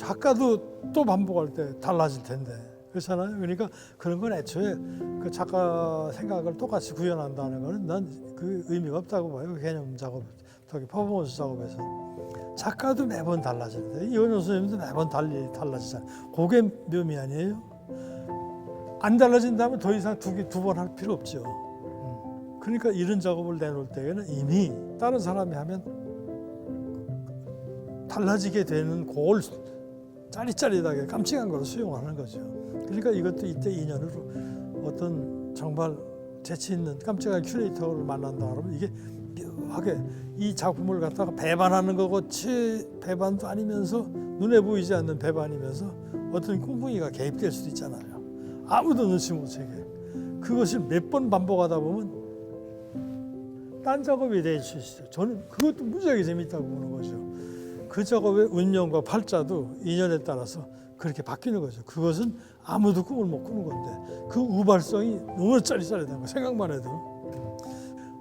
작가도 또 반복할 때 달라질 텐데 그렇잖아요. 그러니까 그런 건 애초에 그 작가 생각을 똑같이 구현한다는 거는 난 그 의미가 없다고 봐요. 그 개념 작업, 저기 퍼포먼스 작업에서 작가도 매번 달라지는데 이원영 선생님도 매번 달라지잖아요. 그게 묘미 아니에요? 안 달라진다면 더 이상 두 번 할 필요 없죠. 그러니까 이런 작업을 내놓을 때에는 이미 다른 사람이 하면 달라지게 되는 그걸 짜릿짜릿하게 깜찍한 걸 수용하는 거죠. 그러니까 이것도 이때 인연으로 어떤 정말 재치 있는 깜찍한 큐레이터를 만난다 그러면 이게 묘하게 이 작품을 갖다가 배반하는 거고 배반도 아니면서 눈에 보이지 않는 배반이면서 어떤 꿍꿍이가 개입될 수도 있잖아요. 아무도 넣지 못하게. 그것을 몇 번 반복하다 보면 딴 작업이 될 수 있어요. 저는 그것도 무지하게 재밌다고 보는 거죠. 그 작업의 운명과 팔자도 인연에 따라서 그렇게 바뀌는 거죠. 그것은 아무도 꿈을 못 꾸는 건데 그 우발성이 너무 짜릿짜릿한 거 생각만 해도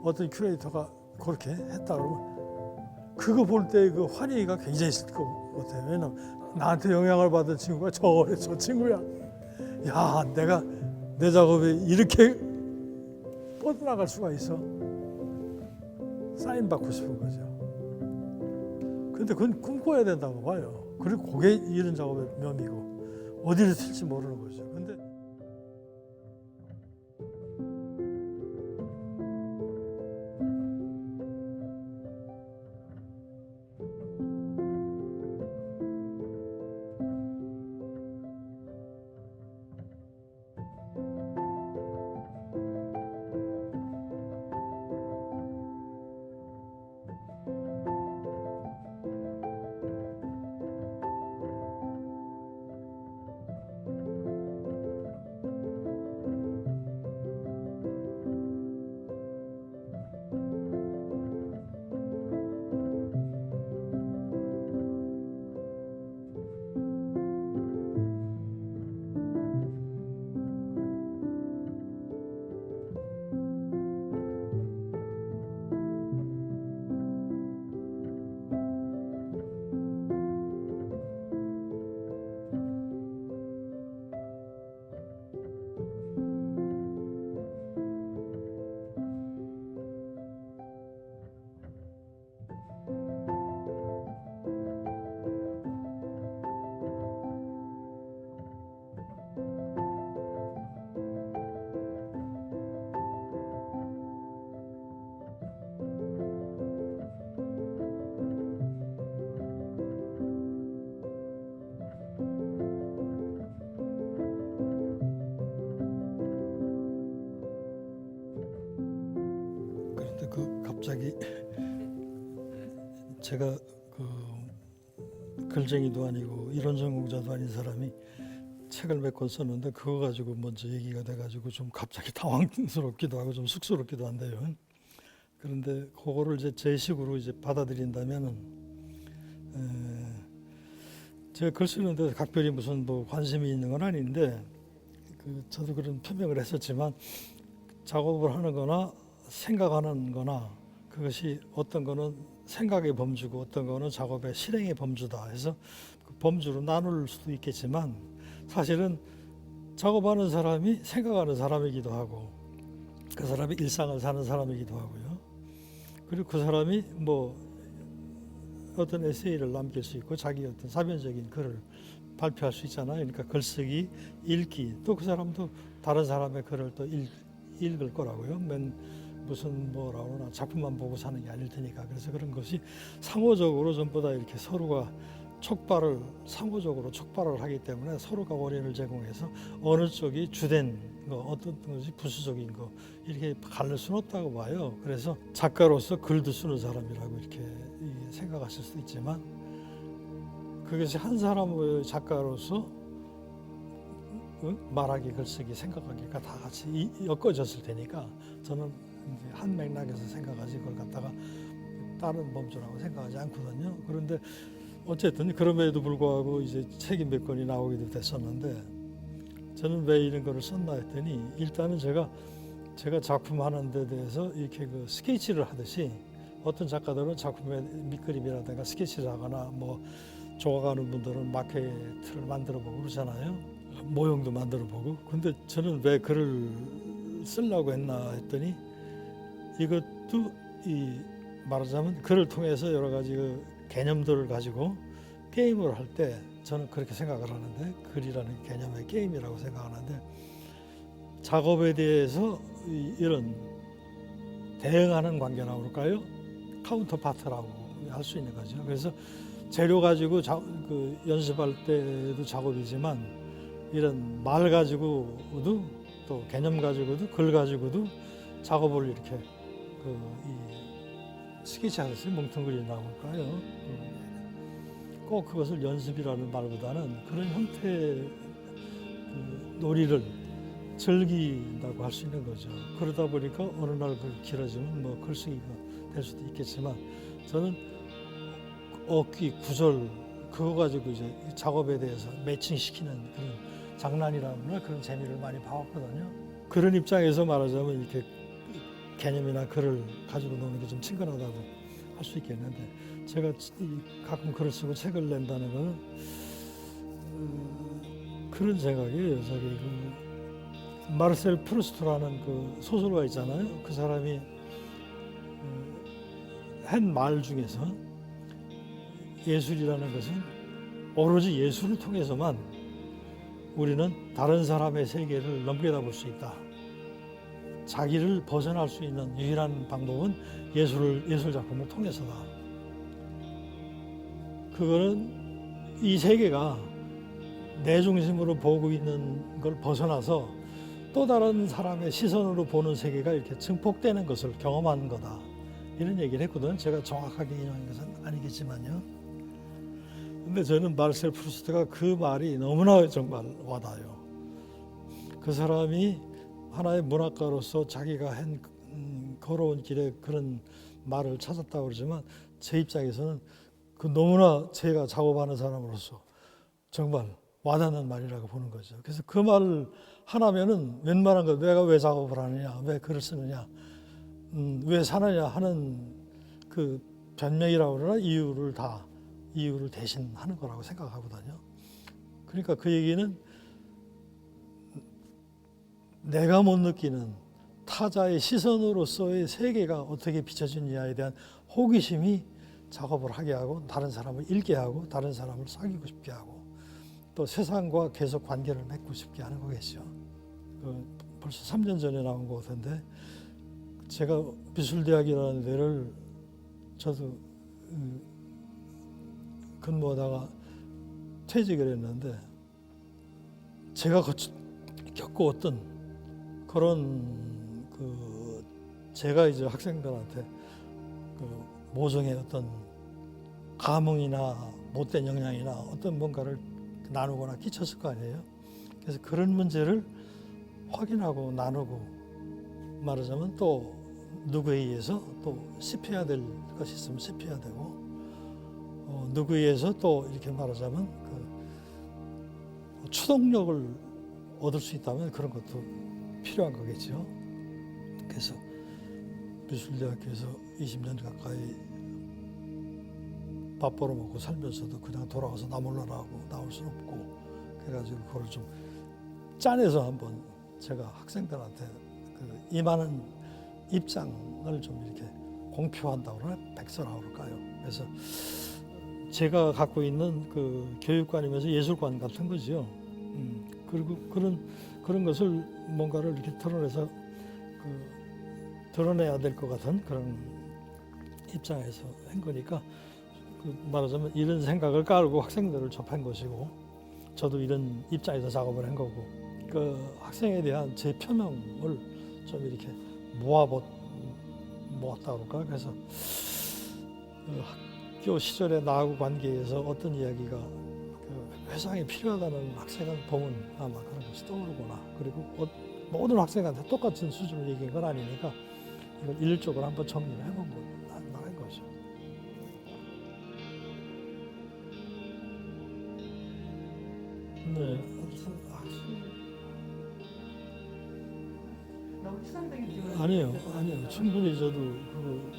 어떤 큐레이터가 그렇게 했다 그러면 그거 볼 때 그 환희가 굉장히 있을 것 같아요. 왜냐면 나한테 영향을 받은 친구가 저 친구야. 야, 내가 내 작업에 이렇게 뻗어나갈 수가 있어. 사인 받고 싶은 거죠. 근데 그건 꿈꿔야 된다고 봐요. 그리고 그게 이런 작업의 묘미고 어디를 쓸지 모르는 거죠. 근데 갑자기 제가 그 글쟁이도 아니고 이론 전공자도 아닌 사람이 책을 몇 권 썼는데 그거 가지고 먼저 얘기가 돼가지고 좀 갑자기 당황스럽기도 하고 좀 쑥스럽기도 한데요. 그런데 그거를 이제 제 식으로 이제 받아들인다면은 제가 글 쓰는데 각별히 무슨 뭐 관심이 있는 건 아닌데 저도 그런 표명을 했었지만 작업을 하는 거나 생각하는 거나 그것이 어떤 거는 생각의 범주고 어떤 거는 작업의 실행의 범주다 해서 그 범주로 나눌 수도 있겠지만 사실은 작업하는 사람이 생각하는 사람이기도 하고 그 사람이 일상을 사는 사람이기도 하고요. 그리고 그 사람이 뭐 어떤 에세이를 남길 수 있고 자기 어떤 사변적인 글을 발표할 수 있잖아요. 그러니까 글쓰기, 읽기, 또 그 사람도 다른 사람의 글을 또 읽을 거라고요. 무슨 뭐라 그러나 작품만 보고 사는 게 아닐 테니까. 그래서 그런 것이 상호적으로 전부 다 이렇게 서로가 상호적으로 촉발을 하기 때문에 서로가 원인을 제공해서 어느 쪽이 주된 거, 어떤 것이 부수적인 거 이렇게 갈릴 수는 없다고 봐요. 그래서 작가로서 글도 쓰는 사람이라고 이렇게 생각하실 수도 있지만 그것이 한 사람의 작가로서 말하기, 글쓰기, 생각하기가 다 같이 엮어졌을 테니까 저는 이제 한 맥락에서 생각하지 그걸 갖다가 다른 범주라고 생각하지 않거든요. 그런데 어쨌든 그럼에도 불구하고 이제 책이 몇 권이 나오기도 됐었는데 저는 왜 이런 거를 썼나 했더니 일단은 제가 작품하는 데 대해서 이렇게 그 스케치를 하듯이 어떤 작가들은 작품의 밑그림이라든가 스케치를 하거나 뭐 좋아하는 분들은 마케트를 만들어 보고 그러잖아요. 모형도 만들어 보고. 근데 저는 왜 글을 쓰려고 했나 했더니 이것도 말하자면 글을 통해서 여러 가지 그 개념들을 가지고 게임을 할 때 저는 그렇게 생각을 하는데, 글이라는 개념의 게임이라고 생각하는데, 작업에 대해서 이런 대응하는 관계라고 그럴까요? 카운터파트라고 할 수 있는 거죠. 그래서 재료 가지고 연습할 때도 작업이지만, 이런 말 가지고도 또 개념 가지고도 글 가지고도 작업을 이렇게 이 스케치 하듯이 뭉텅그린다고 할까요? 꼭 그것을 연습이라는 말보다는 그런 형태의 놀이를 즐긴다고 할 수 있는 거죠. 그러다 보니까 어느 날 길어지면 뭐 글쓰기가 될 수도 있겠지만, 저는 어귀, 구절 그거 가지고 이제 작업에 대해서 매칭시키는 그런 장난이라거나 그런 재미를 많이 봐왔거든요. 그런 입장에서 말하자면 이렇게 개념이나 글을 가지고 노는 게 좀 친근하다고 할 수 있겠는데, 제가 가끔 글을 쓰고 책을 낸다는 것은 그런 생각이에요. 저기 마르셀 프루스트라는 그 소설가 있잖아요. 그 사람이 한 말 중에서 예술이라는 것은 오로지 예술을 통해서만 우리는 다른 사람의 세계를 넘겨다볼 수 있다. 자기를 벗어날 수 있는 유일한 방법은 예술 작품을 통해서다. 그거는 이 세계가 내 중심으로 보고 있는 걸 벗어나서 또 다른 사람의 시선으로 보는 세계가 이렇게 증폭되는 것을 경험하는 거다. 이런 얘기를 했거든. 제가 정확하게 인용한 것은 아니겠지만요. 근데 저는 마르셀 프루스트가 그 말이 너무나 정말 와닿아요. 그 사람이 하나의 문학가로서 자기가 걸어온 길에 그런 말을 찾았다고 그러지만, 제 입장에서는 그 너무나 제가 작업하는 사람으로서 정말 와닿는 말이라고 보는 거죠. 그래서 그 말을 하나면은 웬만한 거, 내가 왜 작업을 하느냐, 왜 글을 쓰느냐, 왜 사느냐 하는 그 변명이라고 그러나 이유를 대신 하는 거라고 생각하거든요. 그러니까 그 얘기는 내가 못 느끼는 타자의 시선으로서의 세계가 어떻게 비춰지느냐에 대한 호기심이 작업을 하게 하고, 다른 사람을 읽게 하고, 다른 사람을 사귀고 싶게 하고, 또 세상과 계속 관계를 맺고 싶게 하는 거겠죠. 벌써 3년 전에 나온 것 같은데, 제가 미술대학이라는 데를 저도 근무하다가 퇴직을 했는데, 제가 겪어왔던 그런 제가 이제 학생들한테 모성의 어떤 감흥이나 못된 영향이나 어떤 뭔가를 나누거나 끼쳤을 거 아니에요. 그래서 그런 문제를 확인하고 나누고, 말하자면 또 누구에 의해서 또 씹혀야 될 것이 있으면 씹혀야 되고, 누구에 의해서 또 이렇게 말하자면 추동력을 얻을 수 있다면 그런 것도 필요한 거겠죠. 그래서 미술대학교에서 20년 가까이 밥 벌어먹고 살면서도 그냥 돌아가서 나 몰라라 하고 나올 수는 없고, 그래가지고 그걸 좀 짜내서 한번 제가 학생들한테 임하는 입장을 좀 이렇게 공표한다고 그러나 백서라고 그럴까요. 그래서 제가 갖고 있는 그 교육관이면서 예술관 같은 거죠. 그리고 그런 것을 뭔가를 이렇게 드러내서 드러내야 될 것 같은 그런 입장에서 한 거니까, 말하자면 이런 생각을 깔고 학생들을 접한 것이고, 저도 이런 입장에서 작업을 한 거고, 그 학생에 대한 제 표명을 좀 이렇게 모았다 그럴까. 그래서 학교 시절에 나하고 관계에서 어떤 이야기가 회상이 필요하다는 학생은 보면 아마 그런 것이 떠오르거나, 그리고 모든 학생한테 똑같은 수준을 얘기한 건 아니니까 이걸 일률적으로 한번 정리를 해본 나간 거죠. 네. 너무 추상적인 아니요. 충분히 저도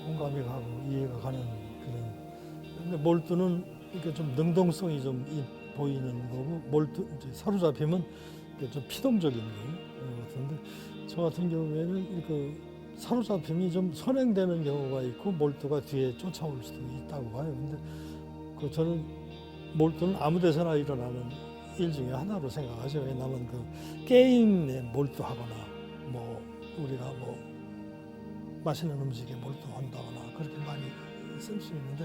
공감이 가고 이해가 가는 그런. 근데 몰두는 이게 좀 능동성이 좀 보이는 거고 몰두 이제 사로잡힘은 이게 좀 피동적인 거 같은데 저 같은 경우에는 그 사로잡힘이 좀 선행되는 경우가 있고 몰두가 뒤에 쫓아올 수도 있다고 봐요. 근데 그 저는 몰두는 아무 데서나 일어나는 일 중에 하나로 생각하죠. 왜냐하면 그 게임에 몰두하거나 뭐 우리가 뭐 맛있는 음식에 몰두한다거나 그렇게 많이 쓸 수 있는데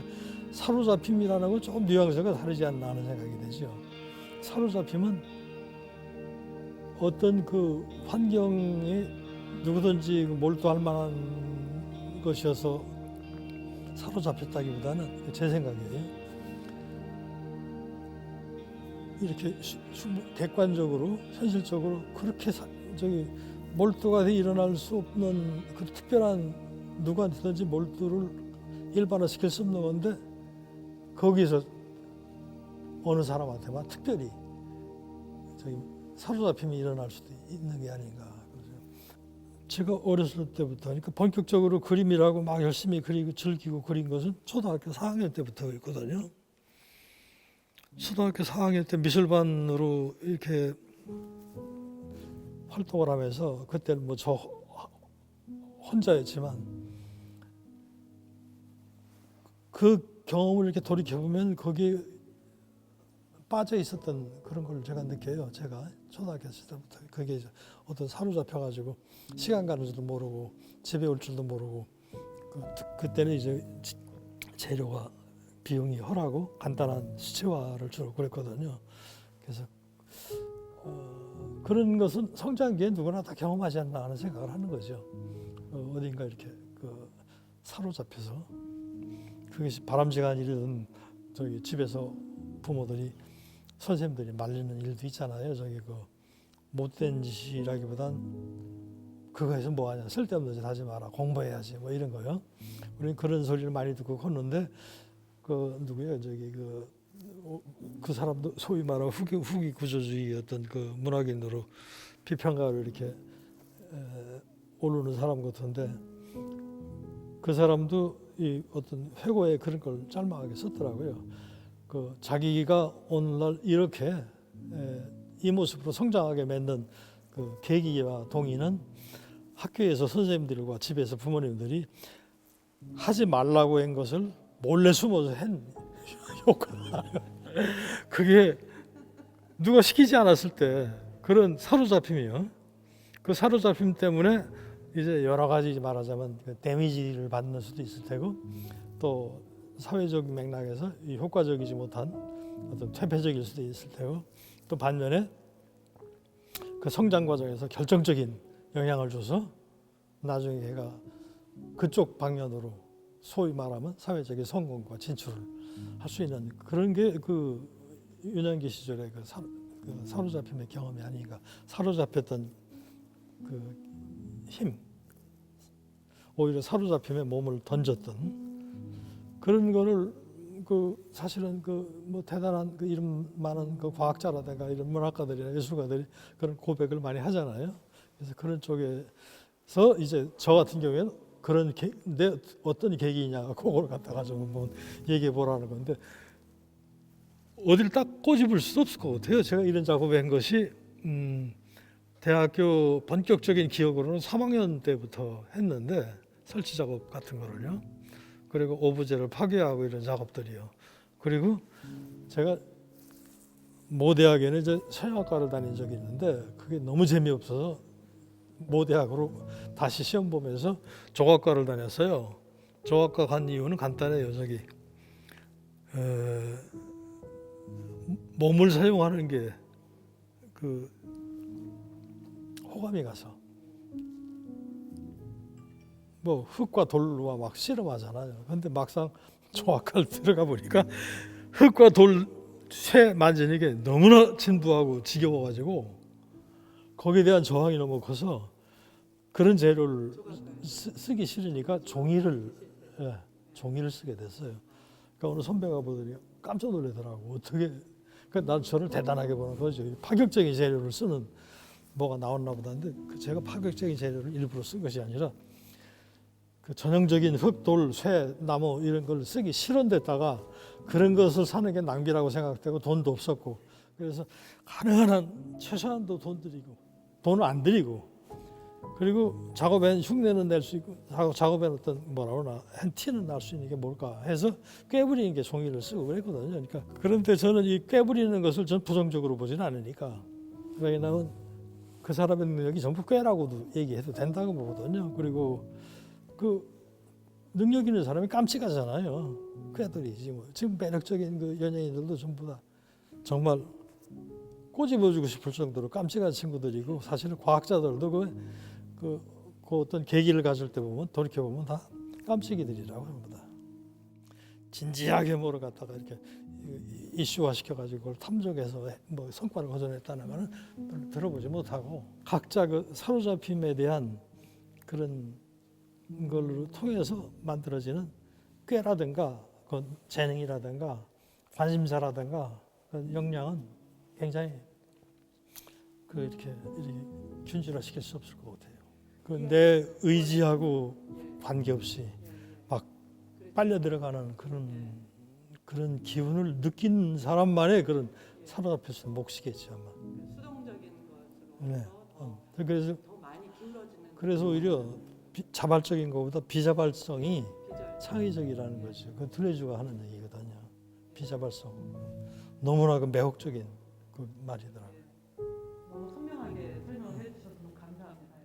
사로잡힘이라는 건 조금 뉘앙스가 다르지 않나 하는 생각이 되죠. 사로잡힘은 어떤 그 환경에 누구든지 몰두할 만한 것이어서 사로잡혔다기보다는 제 생각이에요. 이렇게 객관적으로 현실적으로 그렇게 몰두가 일어날 수 없는 그 특별한 누구한테든지 몰두를 일반화시킬 수 없는 건데 거기서 어느 사람한테만 특별히 사로잡힘이 일어날 수도 있는 게 아닌가. 제가 어렸을 때부터 그러니까 본격적으로 그림이라고 막 열심히 그리고 즐기고 그린 것은 초등학교 4학년 때부터 있거든요. 초등학교 4학년 때 미술반으로 이렇게 활동을 하면서 그때는 뭐 저 혼자였지만 그 경험을 이렇게 돌이켜보면 거기에 빠져 있었던 그런 걸 제가 느껴요. 제가 초등학교 시절부터 그게 어떤 사로잡혀가지고 시간 가는 줄도 모르고 집에 올 줄도 모르고 그때는 이제 재료가 비용이 헐하고 간단한 수채화를 주로 그랬거든요. 그래서 그런 것은 성장기에 누구나 다 경험하지 않나 하는 생각을 하는 거죠. 어딘가 이렇게 사로잡혀서 그것이 바람직한 일이든 집에서 부모들이 선생님들이 말리는 일도 있잖아요. 못된 짓이라기보단 그거에서 뭐하냐 쓸데없는 짓 하지 마라 공부해야지 뭐 이런 거요. 우리는 그런 소리를 많이 듣고 컸는데 누구예요? 그 사람도 소위 말하는 후기 구조주의 어떤 그 문학인으로 비평가를 이렇게 오르는 사람 같은데 그 사람도 이 어떤 회고에 그런 걸 짤막하게 썼더라고요. 자기가 오늘날 이렇게 이 모습으로 성장하게 만든 그 계기와 동의는 학교에서 선생님들과 집에서 부모님들이 하지 말라고 한 것을 몰래 숨어서 한 효과다. 그게 누가 시키지 않았을 때 그런 사로잡힘이요. 그 사로잡힘 때문에 이제 여러 가지 말하자면 데미지를 받는 수도 있을 테고 또 사회적 맥락에서 효과적이지 못한 어떤 퇴폐적일 수도 있을 테고 또 반면에 그 성장 과정에서 결정적인 영향을 줘서 나중에 걔가 그쪽 방면으로 소위 말하면 사회적인 성공과 진출을 할 수 있는 그런 게 그 유년기 시절의 사로잡힘의 경험이 아닌가. 사로잡혔던 그 힘, 오히려 사로잡힘에 몸을 던졌던 그런 거를 사실은 뭐 대단한 이름 많은 과학자라든가 이런 문학가들이나 예술가들이 그런 고백을 많이 하잖아요. 그래서 그런 쪽에서 이제 저 같은 경우에는 그런 내 어떤 계기냐 그걸 갖다가 좀 한번 얘기해 보라는 건데 어딜 딱 꼬집을 수 없을 것 같아요. 제가 이런 작업을 한 것이 대학교 본격적인 기억으로는 3학년 때부터 했는데 설치 작업 같은 거를요. 그리고 오브제를 파괴하고 이런 작업들이요. 그리고 제가 모 대학에는 이제 서양학과를 다닌 적이 있는데 그게 너무 재미없어서 모 대학으로 다시 시험 보면서 조각과를 다녔어요. 조각과 간 이유는 간단해요. 몸을 사용하는 게 호감이 가서 뭐 흙과 돌과 막 씨름하잖아요. 근데 막상 조각과를 들어가 보니까 흙과 돌 쇠 만지는 게 너무나 진부하고 지겨워가지고 거기에 대한 저항이 너무 커서 그런 재료를 쓰기 싫으니까 종이를 쓰게 됐어요. 그러니까 어느 선배가 보더니 깜짝 놀라더라고. 어떻게? 난 저를 대단하게 보는 거죠. 파격적인 재료를 쓰는 뭐가 나왔나 보다는데 제가 파격적인 재료를 일부러 쓴 것이 아니라 그 전형적인 흙, 돌, 쇠, 나무 이런 걸 쓰기 싫은 데다가 그런 것을 사는 게 낭비라고 생각되고 돈도 없었고 그래서 가능한 한 최소한도 돈 들이고 돈을 안 들이고 그리고 작업엔 흉내는 낼 수 있고 작업엔 어떤 뭐라 그러나 티는 날 수 있는 게 뭘까 해서 꿰부리는 게 종이를 쓰고 그랬거든요. 그러니까 그런데 저는 이 꿰부리는 것을 전 부정적으로 보지는 않으니까 왜냐하면 그 사람의 능력이 전부 꿰라고도 얘기해도 된다고 보거든요. 그리고 그 능력 있는 사람이 깜찍하잖아요. 꾀들이지 뭐. 지금 매력적인 그 연예인들도 전부 다 정말 꼬집어주고 싶을 정도로 깜찍한 친구들이고 사실은 과학자들도 그 어떤 계기를 가질 때 보면 돌이켜보면 다 깜찍이들이라고 합니다. 진지하게 뭐를 갖다가 이렇게 이슈화 시켜가지고 그걸 탐정해서 뭐 성과를 거둬냈다는 거는 별로 들어보지 못하고 각자 그 사로잡힘에 대한 그런 걸 통해서 만들어지는 꾀라든가 그 재능이라든가 관심사라든가 그 역량은 굉장히 이렇게 균질화시킬 수 없을 것 같아요. 그 내 의지하고 관계없이 막 빨려 들어가는 그런 기운을 느낀 사람만의 그런 사로잡힐 수 있는 몫이겠죠 아마. 수동적인 것으로 네. 그래서 더 많이 기울어지는. 그래서 오히려 자발적인 것보다 비자발성이 창의적이라는 거죠. 그 둘레주가 하는 얘기거든요. 비자발성. 너무나 그 매혹적인 그 말이더라고요. 너무 선명하게 설명을 해주셔서 너무 감사합니다.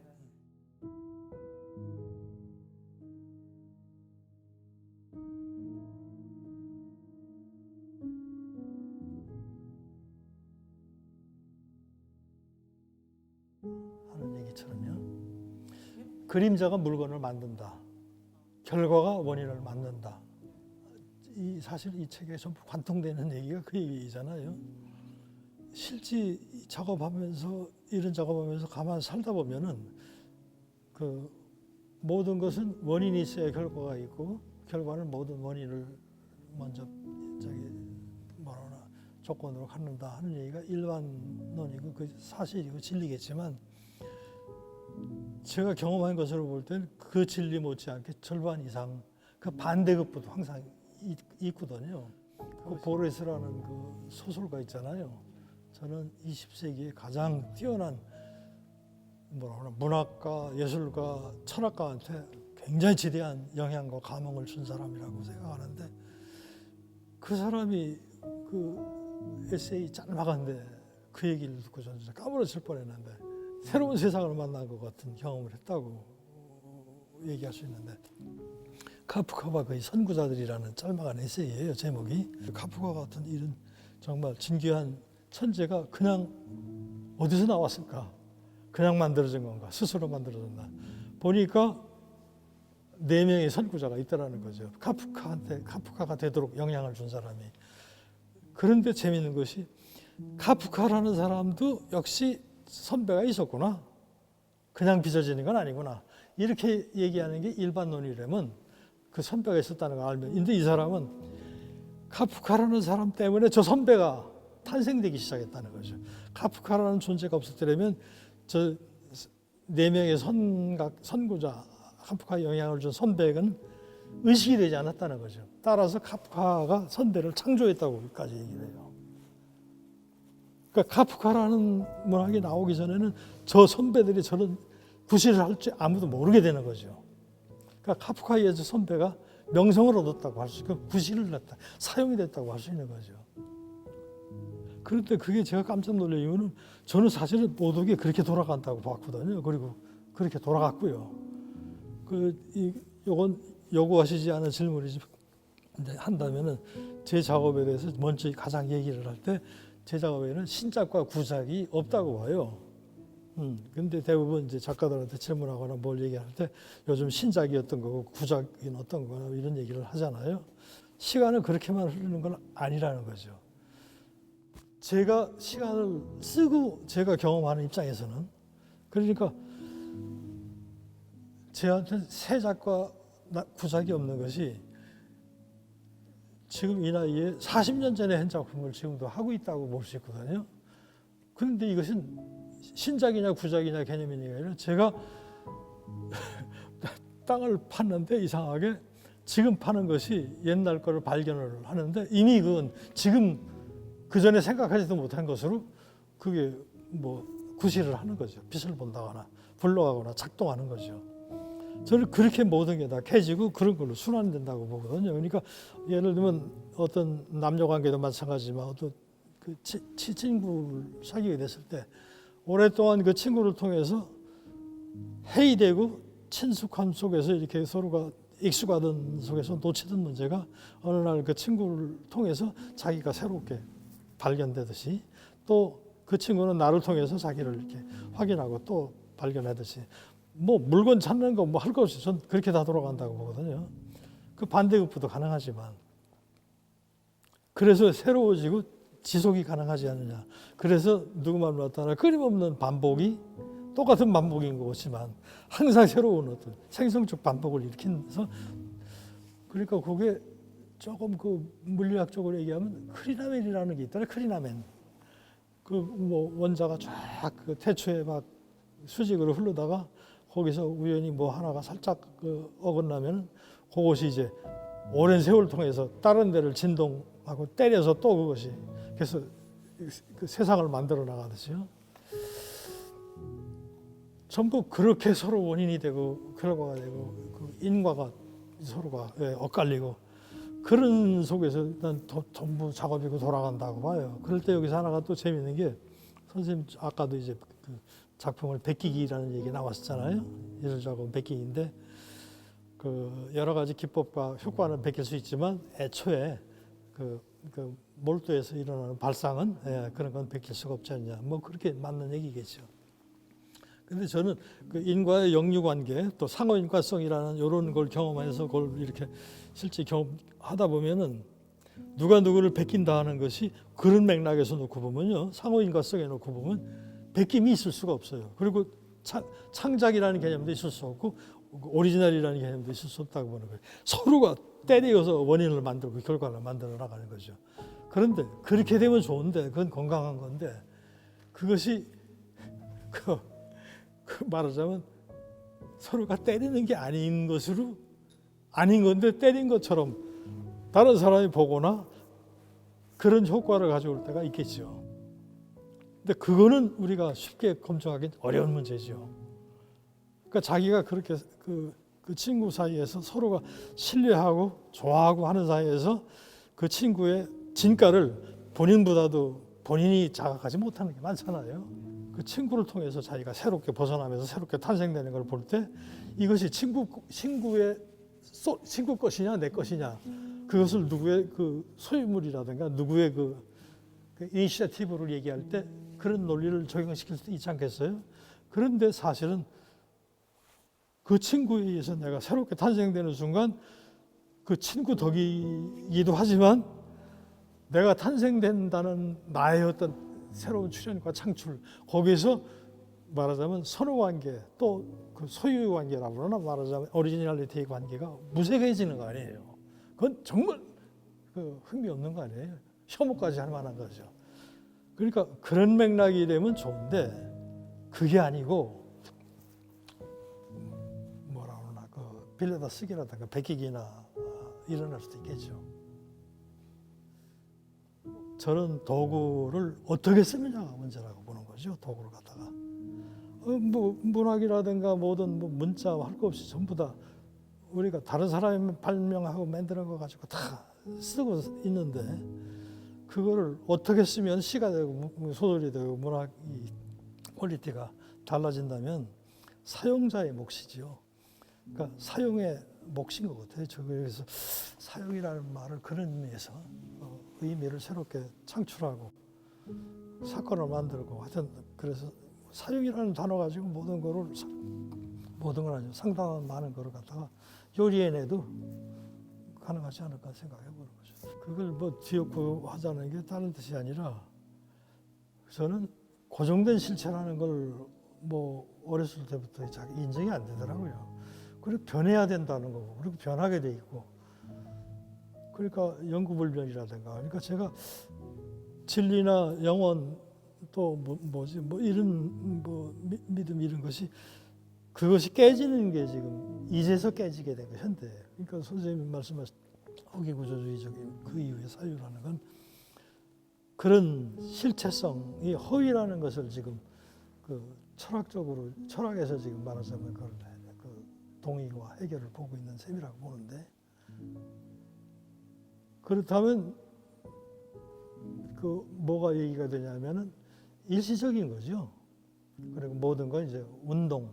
하는 얘기처럼요. 그림자가 물건을 만든다. 결과가 원인을 만든다. 사실 이 책에 전부 관통되는 얘기가 그 얘기잖아요. 실제 작업하면서 이런 작업하면서 가만 살다 보면은 그 모든 것은 원인이 있어야 결과가 있고 결과는 모든 원인을 먼저 조건으로 갖는다 하는 얘기가 일반론이고 그 사실이고 진리겠지만 제가 경험한 것으로 볼 때는 그 진리 못지않게 절반 이상 그 반대급부도 항상 있거든요. 그 보레스라는 그 소설가 있잖아요. 저는 20세기에 가장 뛰어난 문학가, 예술가, 철학가한테 굉장히 지대한 영향과 감흥을 준 사람이라고 생각하는데 그 사람이 그 에세이 짤막한데 그 얘기를 듣고 저는 진짜 까무러질 뻔했는데 새로운 세상을 만난 것 같은 경험을 했다고 얘기할 수 있는데 카프카와 거의 선구자들이라는 짤막한 에세이예요. 제목이. 카프카 같은 이런 정말 진귀한 천재가 그냥 어디서 나왔을까? 그냥 만들어진 건가? 스스로 만들어졌나? 보니까 4명의 선구자가 있더라는 거죠. 카프카가 되도록 영향을 준 사람이. 그런데 재미있는 것이 카프카라는 사람도 역시 선배가 있었구나. 그냥 빚어지는 건 아니구나. 이렇게 얘기하는 게 일반 논리라면 그 선배가 있었다는 걸 알면. 근데 이 사람은 카프카라는 사람 때문에 저 선배가 탄생되기 시작했다는 거죠. 카프카라는 존재가 없었더라면 저 4명의 선구자, 카프카에 영향을 준 선배는 의식이 되지 않았다는 거죠. 따라서 카프카가 선배를 창조했다고까지 얘기를 해요. 그러니까 카프카라는 문학이 나오기 전에는 저 선배들이 저런 구실을 할 줄 아무도 모르게 되는 거죠. 그러니까 카프카에 의해서 선배가 명성을 얻었다고 할 수 있고 구실을 했다, 사용이 됐다고 할 수 있는 거죠. 그런데 그게 제가 깜짝 놀란 이유는 저는 사실은 모든 게 그렇게 돌아간다고 봤거든요. 그리고 그렇게 돌아갔고요. 요건 요구하시지 않은 질문이지 한다면은 제 작업에 대해서 먼저 가장 얘기를 할 때 제 작업에는 신작과 구작이 없다고 봐요. 근데 대부분 이제 작가들한테 질문하거나 뭘 얘기할 때 요즘 신작이었던 거고 구작이 어떤 거나 이런 얘기를 하잖아요. 시간은 그렇게만 흐르는 건 아니라는 거죠. 제가 시간을 쓰고 제가 경험하는 입장에서는 그러니까 제한테 새 작과 구작이 없는 것이 지금 이 나이에 40년 전에 한 작품을 지금도 하고 있다고 볼 수 있거든요. 그런데 이것은 신작이냐 구작이냐 개념이 아니라 제가 땅을 팠는데 이상하게 지금 파는 것이 옛날 거를 발견을 하는데 이미 그건 지금 그 전에 생각하지도 못한 것으로 그게 뭐 구실을 하는 거죠. 빛을 본다거나 불러가거나 작동하는 거죠. 저는 그렇게 모든 게 다 캐지고 그런 걸로 순환된다고 보거든요. 그러니까 예를 들면 어떤 남녀 관계도 마찬가지지만 어떤 그 친구를 사귀게 됐을 때 오랫동안 그 친구를 통해서 해이되고 친숙함 속에서 이렇게 서로가 익숙하던 속에서 놓치던 문제가 어느 날 그 친구를 통해서 자기가 새롭게 발견되듯이 또 그 친구는 나를 통해서 자기를 이렇게 확인하고 또 발견하듯이 뭐 물건 찾는 거 뭐 할 거 없이 전 그렇게 다 돌아간다고 보거든요. 그 반대급부도 가능하지만 그래서 새로워지고 지속이 가능하지 않느냐. 그래서 누구만 나타나 끊임없는 반복이 똑같은 반복인 것이지만 항상 새로운 어떤 생성적 반복을 일으키면서 그러니까 그게 조금 그 물리학적으로 얘기하면 크리나멘이라는 게 있더라. 크리나멘. 그 뭐 원자가 쫙 그 태초에 막 수직으로 흐르다가 거기서 우연히 뭐 하나가 살짝 그 어긋나면 그것이 이제 오랜 세월 통해서 다른 데를 진동하고 때려서 또 그것이 그래서 그 세상을 만들어 나가듯이요. 전부 그렇게 서로 원인이 되고 결과가 되고 그 인과가 서로가 엇갈리고 그런 속에서 일단 전부 작업이고 돌아간다고 봐요. 그럴 때 여기서 하나가 또 재미있는 게 선생님 아까도 이제 그 작품을 베끼기라는 얘기 나왔었잖아요. 예술 작업 베끼기인데 그 여러 가지 기법과 효과는 베낄 수 있지만 애초에 그 몰두에서 일어나는 발상은 그런 건 베낄 수가 없지 않냐. 뭐 그렇게 맞는 얘기겠죠. 근데 저는 그 인과의 역류 관계 또 상호인과성이라는 이런 걸 경험해서 그걸 이렇게 실제 경험하다 보면은 누가 누구를 베낀다 하는 것이 그런 맥락에서 놓고 보면요. 상호인과성에 놓고 보면 베낌이 있을 수가 없어요. 그리고 창작이라는 개념도 있을 수 없고 오리지널이라는 개념도 있을 수 없다고 보는 거예요. 서로가 때려서 원인을 만들고 결과를 만들어 나가는 거죠. 그런데 그렇게 되면 좋은데 그건 건강한 건데 그것이 그 말하자면 서로가 때리는 게 아닌 것으로 아닌 건데 때린 것처럼 다른 사람이 보거나 그런 효과를 가져올 때가 있겠죠. 근데 그거는 우리가 쉽게 검증하기 어려운 문제죠. 그러니까 자기가 그렇게 그 친구 사이에서 서로가 신뢰하고 좋아하고 하는 사이에서 그 친구의 진가를 본인보다도 본인이 자각하지 못하는 게 많잖아요. 그 친구를 통해서 자기가 새롭게 벗어나면서 새롭게 탄생되는 걸 볼 때 이것이 친구의 친구 것이냐 내 것이냐 그것을 누구의 그 소유물이라든가 누구의 그 이니시어티브를 얘기할 때 그런 논리를 적용시킬 수 있지 않겠어요? 그런데 사실은 그 친구에 의해서 내가 새롭게 탄생되는 순간 그 친구 덕이기도 하지만 내가 탄생된다는 나의 어떤 새로운 출현과 창출 거기서 말하자면 선호관계 또 그 소유관계라고 그러나 말하자면 오리지널리티 관계가 무색해지는 거 아니에요. 그건 정말 그 흥미 없는 거 아니에요. 혐오까지 할 만한 거죠. 그러니까 그런 맥락이 되면 좋은데 그게 아니고 뭐라 그러나 그 빌려다 쓰기라든가 베끼기나 일어날 수도 있겠죠. 저는 도구를 어떻게 쓰느냐가 문제라고 보는 거죠. 도구를 갖다가 뭐 문학이라든가 모든 뭐 문자 할 거 없이 전부 다 우리가 다른 사람이 발명하고 만드는 거 가지고 다 쓰고 있는데 그거를 어떻게 쓰면 시가 되고 소설이 되고 문학이 퀄리티가 달라진다면 사용자의 몫이지요. 그러니까 사용의 몫인 것 같아요. 그래서 사용이라는 말을 그런 의미에서 의미를 새롭게 창출하고 사건을 만들고 하여튼 그래서 사용이라는 단어 가지고 모든 건 아니죠. 상당한 많은 거를 갖다가 요리해내도 가능하지 않을까 생각해 보는 거죠. 그걸 뭐 뒤엎고 하자는 게 다른 뜻이 아니라 저는 고정된 실체라는 걸 뭐 어렸을 때부터 잘 인정이 안 되더라고요. 그리고 변해야 된다는 거고 그리고 변하게 돼 있고 그러니까 영구불변이라든가 그러니까 제가 진리나 영원 또 뭐지 뭐 이런 뭐 믿음 이런 것이 그것이 깨지는 게 지금 이제서 깨지게 된 거 현대예요. 그러니까 선생님이 말씀하신 허위구조주의적인 그 이후의 사유라는 건 그런 실체성이 허위라는 것을 지금 그 철학에서 지금 말하자면 그 동의와 해결을 보고 있는 셈이라고 보는데, 그렇다면 그 뭐가 얘기가 되냐면은 일시적인 거죠. 그리고 모든 건 이제 운동,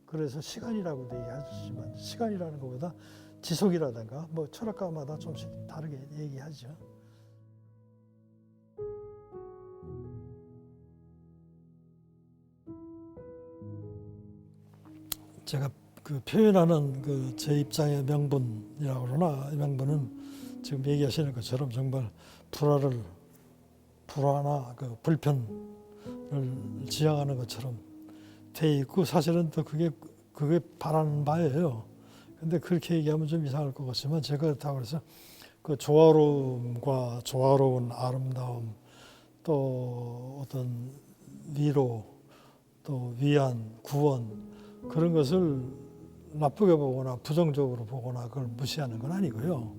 그래서 시간이라고도 얘기하지만 시간이라는 것보다 지속이라든가 뭐 철학가마다 좀씩 다르게 얘기하죠. 제가 그 표현하는 그 제 입장의 명분이라고 그러나, 이 명분은 지금 얘기하시는 것처럼 정말 불화나 그 불편을 지향하는 것처럼 돼 있고, 사실은 또 그게 바라는 바예요. 근데 그렇게 얘기하면 좀 이상할 것 같지만, 제가 그렇다고 해서 그 조화로움과 조화로운 아름다움, 또 어떤 위로, 또 위안, 구원, 그런 것을 나쁘게 보거나 부정적으로 보거나 그걸 무시하는 건 아니고요.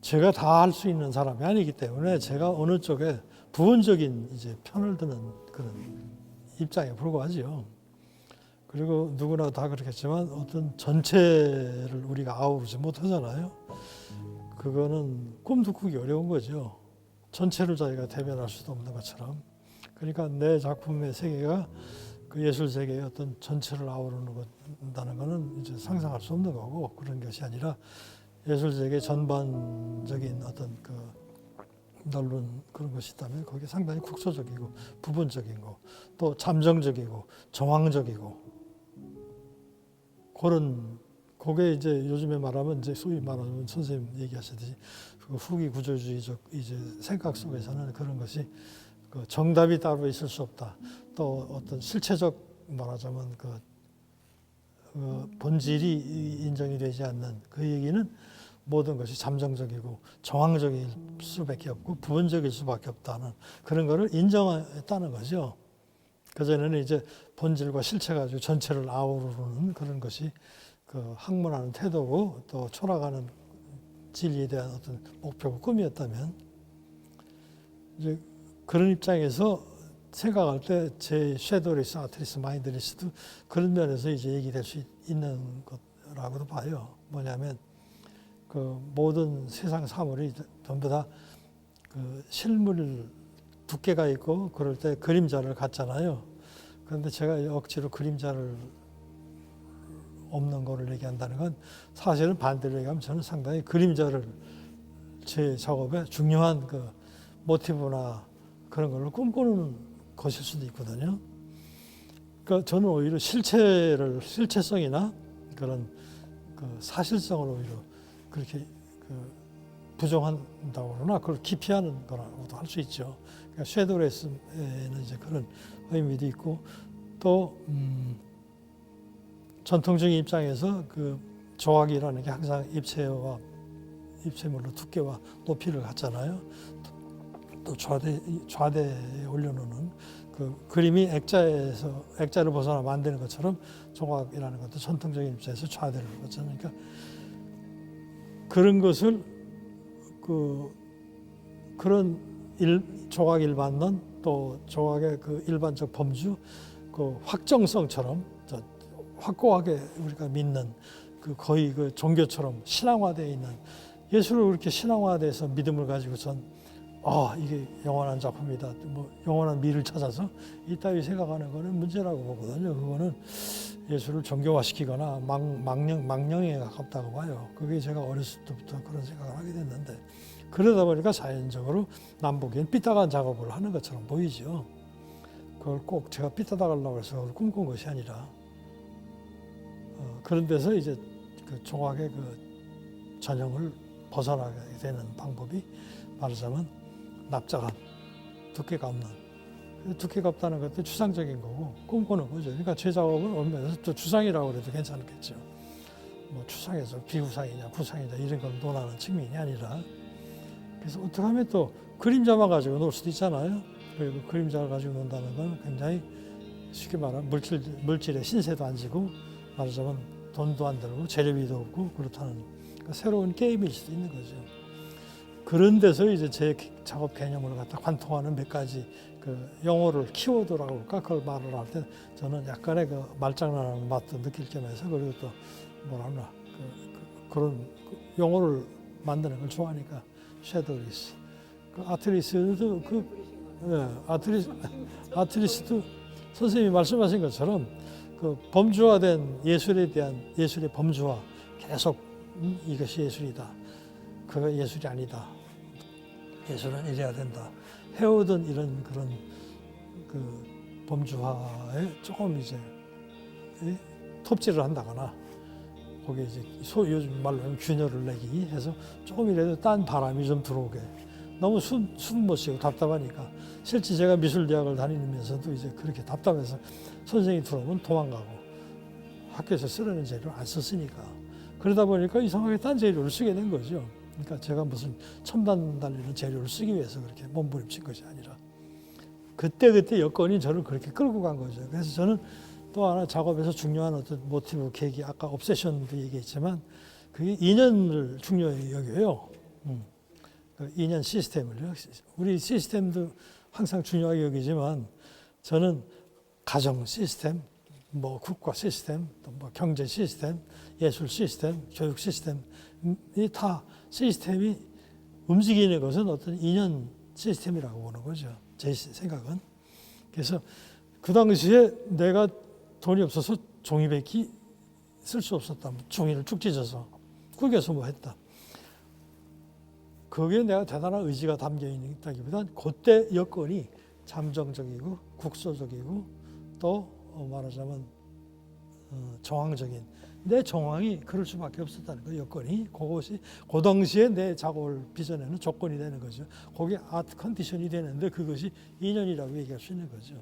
제가 다 할 수 있는 사람이 아니기 때문에 제가 어느 쪽에 부분적인 이제 편을 드는 그런 입장에 불과하지요. 그리고 누구나 다 그렇겠지만 어떤 전체를 우리가 아우르지 못하잖아요. 그거는 꿈도 꾸기 어려운 거죠. 전체를 자기가 대변할 수도 없는 것처럼. 그러니까 내 작품의 세계가 그 예술 세계의 어떤 전체를 아우른다는 것은 이제 상상할 수 없는 거고, 그런 것이 아니라 예술 세계 전반적인 어떤 그 넓은 그런 것이 있다면 거기에 상당히 국소적이고 부분적인 거, 또 잠정적이고 정황적이고, 그게 이제 요즘에 말하면 이제 소위 말하면 선생님 얘기하셨듯이 그 후기 구조주의적 이제 생각 속에서는 그런 것이 그 정답이 따로 있을 수 없다. 또 어떤 실체적 말하자면 그 본질이 인정이 되지 않는 그 얘기는 모든 것이 잠정적이고 정황적일 수밖에 없고 부분적일 수밖에 없다는 그런 거를 인정했다는 거죠. 그전에는 이제 본질과 실체 가지고 전체를 아우르는 그런 것이 그 학문하는 태도고, 또 철학하는 진리에 대한 어떤 목표고 꿈이었다면, 이제 그런 입장에서 생각할 때 제 섀도우리스, 아트리스, 마인드리스도 그런 면에서 이제 얘기될 수 있는 것라고도 봐요. 뭐냐면 그 모든 세상 사물이 전부 다 그 실물 두께가 있고 그럴 때 그림자를 갖잖아요. 그런데 제가 억지로 그림자를 없는 거를 얘기한다는 건 사실은 반대로 얘기하면 저는 상당히 그림자를 제 작업에 중요한 그 모티브나 그런 걸로 꿈꾸는 것일 수도 있거든요. 그러니까 저는 오히려 실체성이나 그런 그 사실성을 오히려 그렇게 그 부정한다고 그러나 그걸 기피하는 거라고도 할 수 있죠. 그러니까 섀도우레스에는 이제 그런 의미도 있고, 또 전통적인 입장에서 그 조각이라는 게 항상 입체물로 두께와 높이를 갖잖아요. 또 좌대에 올려놓는 그 그림이 액자를 벗어나면 안 되는 것처럼 조각이라는 것도 전통적인 입장에서 좌대를 갖잖아요. 그러니까 그런 것을 그런 조각 일반론, 또 조각의 그 일반적 범주, 그 확정성처럼 확고하게 우리가 믿는 그 거의 그 종교처럼 신앙화되어 있는, 예술을 그렇게 신앙화돼서 믿음을 가지고 이게 영원한 작품이다, 뭐 영원한 미를 찾아서 이따위 생각하는 거는 문제라고 보거든요. 그거는 예술을 정교화시키거나 망령에 가깝다고 봐요. 그게 제가 어렸을 때부터 그런 생각을 하게 됐는데, 그러다 보니까 자연적으로 남보기엔 삐딱한 작업을 하는 것처럼 보이죠. 그걸 꼭 제가 삐딱하려고 해서 그걸 꿈꾼 것이 아니라, 그런 데서 이제 그 조각의 그 전형을 벗어나게 되는 방법이 말하자면 납작한 두께가 없는, 두께가 없다는 것도 추상적인 거고 꿈꾸는 거죠. 그러니까 제 작업은 얼마나 또 추상이라고 해도 괜찮겠죠. 뭐 추상에서 비구상이냐 구상이냐 이런 걸 논하는 측면이 아니라, 그래서 어떻게 하면 또 그림자만 가지고 놀 수도 있잖아요. 그리고 그림자를 가지고 논다는 건 굉장히 쉽게 말하면 물질의 신세도 안 지고 말하자면 돈도 안 들고 재료비도 없고 그렇다는 그러니까 새로운 게임일 수도 있는 거죠. 그런 데서 이제 제 작업 개념을 갖다 관통하는 몇 가지 그 용어를 키워드라고 할까 그걸 말을 할 때 저는 약간의 그 말장난하는 맛도 느낄 겸해서 그리고 또 뭐랄까 그런 용어를 만드는 걸 좋아하니까 섀도우리스, 그 아트리스도 아트리스도 선생님이 말씀하신 것처럼 그 범주화된 예술에 대한 예술의 범주화 계속 이것이 예술이다. 그거 예술이 아니다. 예술은 이래야 된다. 해오던 이런 그런 그 범주화에 조금 이제 톱질을 한다거나 거기에 이제 요즘 말로 하면 균열을 내기 해서 조금이라도 딴 바람이 좀 들어오게. 너무 숨 못 쉬고 답답하니까 실제 제가 미술대학을 다니면서도 이제 그렇게 답답해서 선생님이 들어오면 도망가고 학교에서 쓰려는 재료를 안 썼으니까 그러다 보니까 이상하게 딴 재료를 쓰게 된 거죠. 그러니까 제가 무슨 첨단 달리는 재료를 쓰기 위해서 그렇게 몸부림친 것이 아니라 그때 여건이 저를 그렇게 끌고 간 거죠. 그래서 저는 또 하나 작업에서 중요한 어떤 모티브, 계기, 아까 옵세션도 얘기했지만 그게 인연을 중요히 여겨요. 그 인연 시스템을요. 우리 시스템도 항상 중요하게 여기지만 저는 가정 시스템, 뭐 국가 시스템, 또 뭐 경제 시스템, 예술 시스템, 교육 시스템 이 다 시스템이 움직이는 것은 어떤 인연 시스템이라고 보는 거죠. 제 생각은. 그래서 그 당시에 내가 돈이 없어서 종이백기 쓸 수 없었다. 종이를 쭉 찢어서 구겨서 뭐 했다. 거기에 내가 대단한 의지가 담겨 있다기보다는 그때 여건이 잠정적이고 국소적이고 또 말하자면 정황적인 내 정황이 그럴 수밖에 없었다는 거 여건이 그것이 그 당시에 내 작업을 빚어내는 조건이 되는 거죠. 그게 아트 컨디션이 되는데 그것이 인연이라고 얘기할 수 있는 거죠.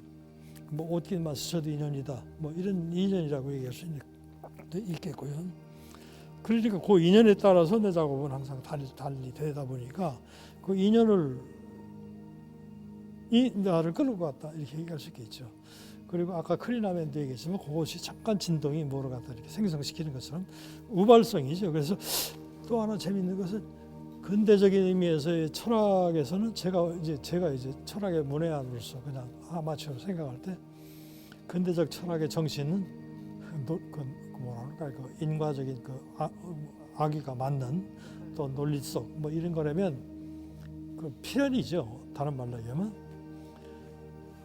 뭐 옷깃만 스쳐도 인연이다. 뭐 이런 인연이라고 얘기할 수 있겠고요. 그러니까 그 인연에 따라서 내 작업은 항상 달리 되다 보니까 그 인연을 나를 끌고 갔다 이렇게 얘기할 수 있겠죠. 그리고 아까 크리나맨도 얘기했지만 그것이 잠깐 진동이 뭐를 갖다 이렇게 생성시키는 것처럼 우발성이죠. 그래서 또 하나 재밌는 것은 근대적인 의미에서의 철학에서는 제가 이제 철학의 문외한으로서 그냥 아마추어로 생각할 때 근대적 철학의 정신은 뭐랄까 그 인과적인 그 악의가 맞는 또 논리성 뭐 이런 거라면 그 필연이죠. 다른 말로 얘기하면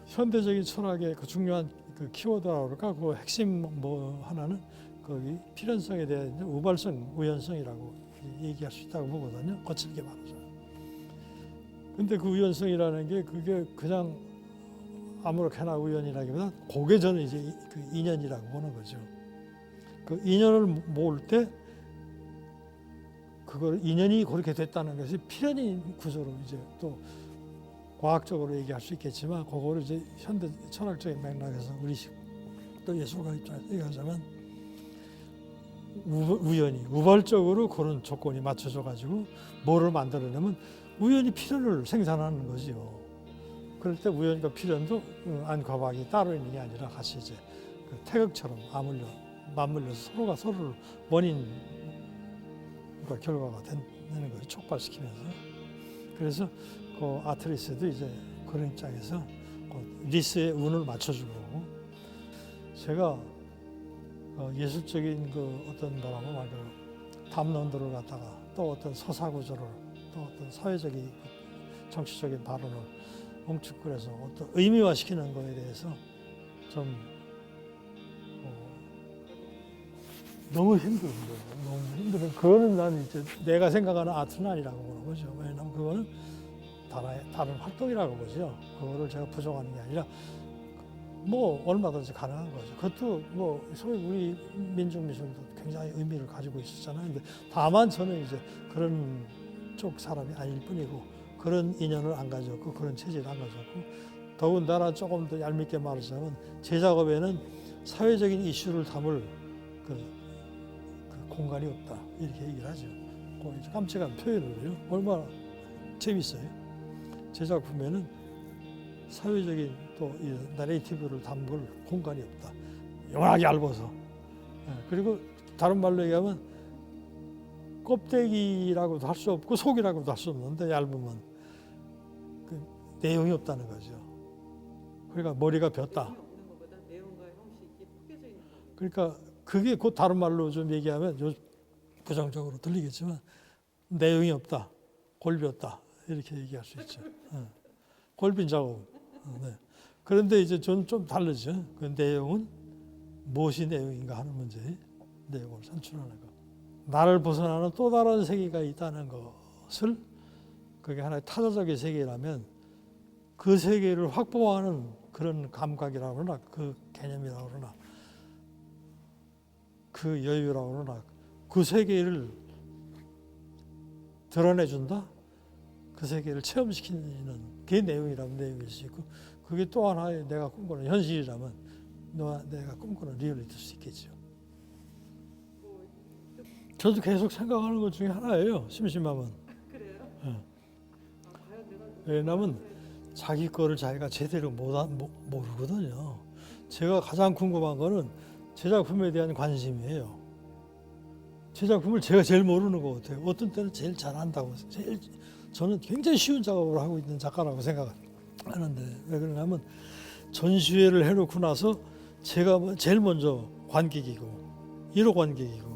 현대적인 철학의 그 중요한 그 키워드라고 그럴까 그 핵심 뭐 하나는 거기 필연성에 대한 우발성, 우연성이라고 얘기할 수 있다고 보거든요. 거칠게 말하죠. 근데 그 우연성이라는 게 그게 그냥 아무렇게나 우연이라기보다 그게 저는 이제 그 인연이라고 보는 거죠. 그 인연을 모을 때 그걸 인연이 그렇게 됐다는 것이 필연인 구조로 이제 또 과학적으로 얘기할 수 있겠지만 그거를 이제 현대 철학적인 맥락에서 우리 또 예술가 입장에서 얘기하자면 우연히 우발적으로 그런 조건이 맞춰져 가지고 뭐를 만들어내면 우연히 필연을 생산하는 거지요. 그럴 때 우연과 필연도 안과 밖이 따로 있는 게 아니라 같이 이제 그 태극처럼 맞물려서 서로가 서로를 원인과 결과가 되는 것을 촉발시키면서 그래서 그 아트리스도 이제 그런 입장에서 그 리스의 운을 맞춰주고 제가 예술적인 그 어떤 뭐라고 말그 담론들을 갖다가 또 어떤 서사구조를 또 어떤 사회적인 정치적인 발언을 뭉축그려서 어떤 의미화시키는 거에 대해서 좀 너무 힘든 거예요. 너무 힘든 그거는 난 이제 내가 생각하는 아트는 아니라고 보는 거죠. 왜냐하면 그거는 다른 활동이라고 보죠. 그거를 제가 부정하는 게 아니라 뭐 얼마든지 가능한 거죠. 그것도 뭐 소위 우리 민중미술도 굉장히 의미를 가지고 있었잖아요. 근데 다만 저는 이제 그런 쪽 사람이 아닐 뿐이고 그런 인연을 안 가졌고 그런 체질을 안 가졌고 더군다나 조금 더 얄밉게 말하자면 제 작업에는 사회적인 이슈를 담을 그 공간이 없다 이렇게 얘기를 하죠. 그 깜찍한 표현을 해요. 얼마나 재밌어요. 제 작품에는 사회적인 또 이 내레이티브를 담글 공간이 없다. 워낙 얇아서. 그리고 다른 말로 얘기하면 껍데기라고도 할 수 없고 속이라고도 할 수 없는데 얇으면 그 내용이 없다는 거죠. 그러니까 머리가 벼다. 내용이 없는 것보다 내용과 형식이 포개져 있는 거. 그러니까 그게 곧 다른 말로 좀 얘기하면 부정적으로 들리겠지만 내용이 없다, 골비었다 이렇게 얘기할 수 있죠. 골빈 작업. 네. 그런데 이제 저는 좀 다르죠. 그 내용은 무엇이 내용인가 하는 문제의 내용을 산출하는 거. 나를 벗어나는 또 다른 세계가 있다는 것을 그게 하나의 타자적인 세계라면 그 세계를 확보하는 그런 감각이라고 그러나 그 개념이라고 그러나 그 여유라고 그러나 그 세계를 드러내준다? 그 세계를 체험시키는 그 내용이라면 내용일 수 있고 그게 또 하나의 내가 꿈꾸는 현실이라면 내가 꿈꾸는 리얼리티일 수 있겠죠. 저도 계속 생각하는 것 중에 하나예요. 심심하면. 그래요? 예. 과연 내가 왜냐하면 자기 거를 자기가 제대로 모르거든요. 제가 가장 궁금한 거는 제 작품에 대한 관심이에요. 제 작품을 제가 제일 모르는 것 같아요. 어떤 때는 제일 잘한다고. 저는 굉장히 쉬운 작업을 하고 있는 작가라고 생각하는데 왜 그러냐면 전시회를 해놓고 나서 제가 제일 먼저 관객이고 1호 관객이고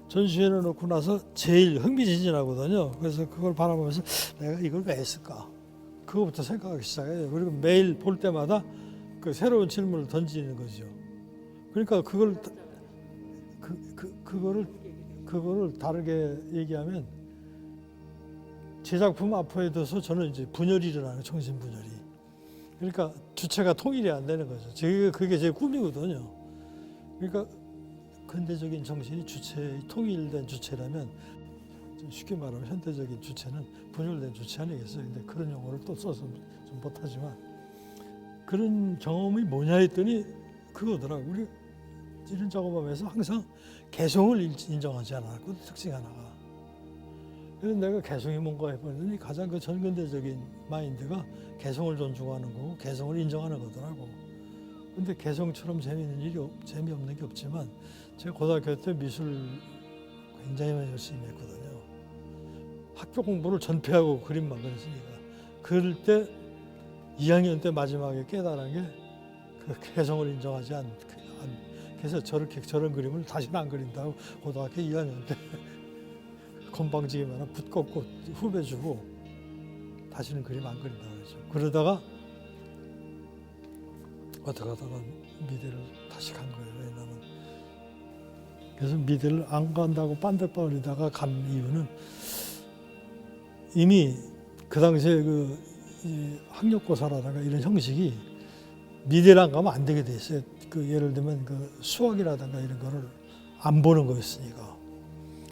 전시회를 놓고 나서 제일 흥미진진하거든요. 그래서 그걸 바라보면서 내가 이걸 왜 했을까? 그거부터 생각하기 시작해요. 그리고 매일 볼 때마다 그 새로운 질문을 던지는 거죠. 그러니까 그거를 다르게 얘기하면 제 작품 앞에 둬서 저는 이제 분열이 일어나는 정신 분열이. 그러니까 주체가 통일이 안 되는 거죠. 그게 제 꿈이거든요. 그러니까 근대적인 정신이 통일된 주체라면 쉽게 말하면 현대적인 주체는 분열된 주체 아니겠어요. 근데 그런 용어를 또 써서 좀 못하지만 그런 경험이 뭐냐 했더니 그거더라고. 우리 이런 작업하면서 항상 개성을 인정하지 않았고 특징 하나가. 그래서 내가 개성이 뭔가 해보더니 가장 그 전근대적인 마인드가 개성을 존중하는 거고 개성을 인정하는 거더라고. 근데 개성처럼 재미없는 게 없지만 제가 고등학교 때 미술 굉장히 열심히 했거든요. 학교 공부를 전폐하고 그림만 그렸으니까. 그럴 때 2학년 때 마지막에 깨달은 게 그 개성을 인정하지 그래서 저런 그림을 다시는 안 그린다고 고등학교 2학년 때 건방지게만 붓 꺾고 후배 주고 다시는 그림 안 그린다고 그랬죠. 그러다가 어떻게 하다가 미대를 다시 간 거예요. 왜냐면 그래서 미대를 안 간다고 빤득거리다가 간 이유는 이미 그 당시에 이 학력고사라든가 이런 형식이 미대를 안 가면 안 되게 돼 있어요. 그 예를 들면 그 수학이라든가 이런 거를 안 보는 거였으니까.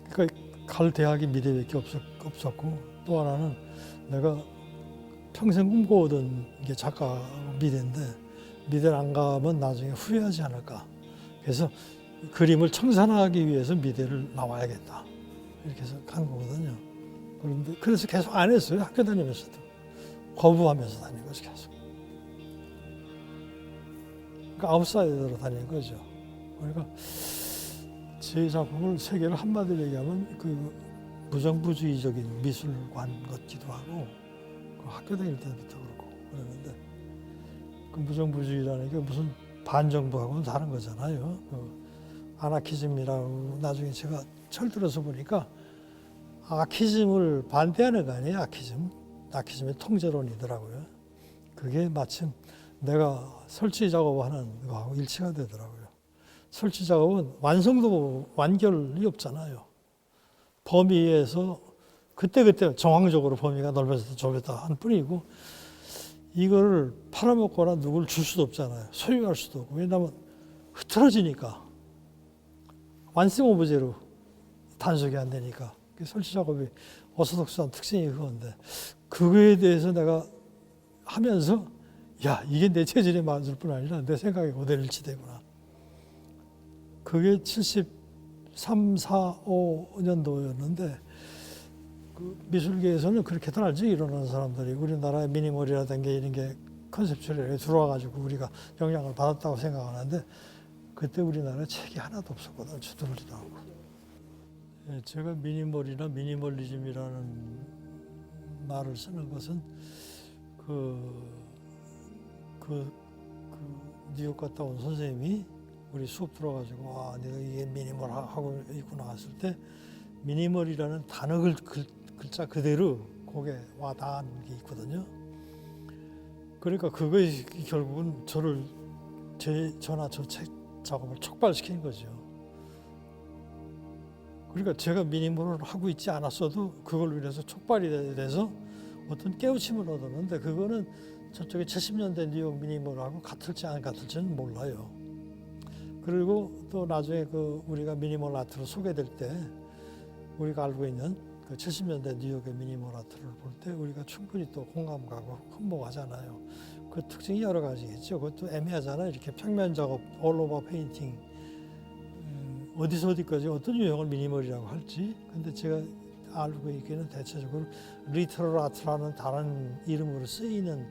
그러니까 갈 대학이 미대밖에 없었고 또 하나는 내가 평생 꿈꿔오던 게 작가 미대인데 미대를 안 가면 나중에 후회하지 않을까. 그래서 그림을 청산하기 위해서 미대를 나와야겠다. 이렇게 해서 간 거거든요. 그런데 그래서 계속 안 했어요. 학교 다니면서도. 거부하면서 다닌 거죠, 계속. 그러니까 아웃사이더로 다닌 거죠. 그러니까 제 작품을 세계를 한마디로 얘기하면 그 무정부주의적인 미술관 같기도 하고 그 학교 다닐 때부터 그렇고 그러는데 그 무정부주의라는 게 무슨 반정부하고는 다른 거잖아요. 그 아나키즘이라고 나중에 제가 철들어서 보니까 아키즘을 반대하는 거 아니에요. 아키즘의 통제론이더라고요. 그게 마침 내가 설치 작업하는 거하고 일치가 되더라고요. 설치 작업은 완결이 없잖아요. 범위에서 그때그때 정황적으로 범위가 넓어졌다 좁았다 한 뿐이고 이거를 팔아먹거나 누굴 줄 수도 없잖아요. 소유할 수도 없고. 왜냐하면 흐트러지니까. 완성 오브제로 단속이 안 되니까. 설치 작업이 오소독스한 특징이 그건데 그거에 대해서 내가 하면서 야 이게 내 체질에 맞을 뿐 아니라 내 생각에 그대로 일치되구나. 그게 73, 4, 5년도였는데 그 미술계에서는 그렇게들 알지 일어나는 사람들이 우리나라의 미니멀이라든가 이런 게 컨셉츄얼에 들어와가지고 우리가 영향을 받았다고 생각하는데 그때 우리나라에 책이 하나도 없었거든. 주둥리도 하고. 예, 제가 미니멀이나 미니멀리즘이라는 말을 쓰는 것은 그 뉴욕 갔다 온 선생님이 우리 수업 들어가지고 와 내가 이게 미니멀 하고 있고 나왔을 때 미니멀이라는 단어 글자 그대로 거기에 와 닿는 게 있거든요. 그러니까 그것이 결국은 저나 저 책 작업을 촉발시킨 거죠. 그러니까 제가 미니멀을 하고 있지 않았어도 그걸로 인해서 촉발이 돼서 어떤 깨우침을 얻었는데 그거는 저쪽에 70년대 뉴욕 미니멀하고 같을지 안 같을지는 몰라요. 그리고 또 나중에 우리가 미니멀 아트로 소개될 때 우리가 알고 있는 그 70년대 뉴욕의 미니멀 아트를 볼 때 우리가 충분히 또 공감 가고 흠모하잖아요. 그 특징이 여러 가지겠죠. 그것도 애매하잖아요. 이렇게 평면 작업, all over 페인팅. 어디서 어디까지 어떤 유형을 미니멀이라고 할지. 근데 제가 알고 있기는 대체적으로 리터럴 아트라는 다른 이름으로 쓰이는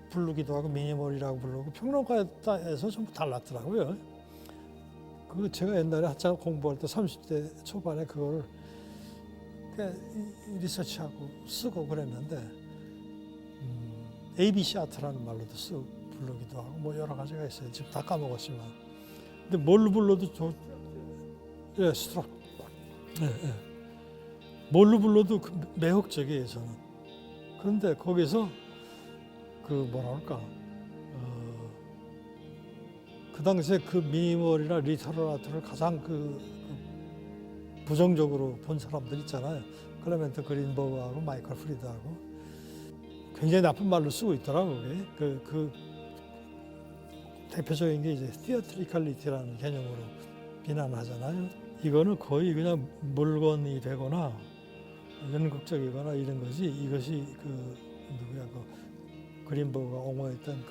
부르기도 하고 미니멀이라고 부르고 평론가에서 좀 달랐더라고요. 그 제가 옛날에 한참 공부할 때 30대 초반에 그걸 리서치하고 쓰고 그랬는데 ABC 아트라는 말로도 쓰고 부르기도 하고 뭐 여러 가지가 있어요. 지금 다 까먹었지만. 근데 뭘로 불러도 스트럭. 예. 뭘로 불러도 매혹적이에요, 저는. 그런데 거기서 그 당시에 그 미니멀이나 리터럴 아트를 가장 부정적으로 본 사람들 있잖아요. 클레멘트 그린버그하고 마이클 프리드하고 굉장히 나쁜 말로 쓰고 있더라고요. 그 대표적인 게 이제 티어트리컬리티라는 개념으로 비난하잖아요. 이거는 거의 그냥 물건이 되거나 연극적이거나 이런 거지. 이것이 그린버그가 옹호했던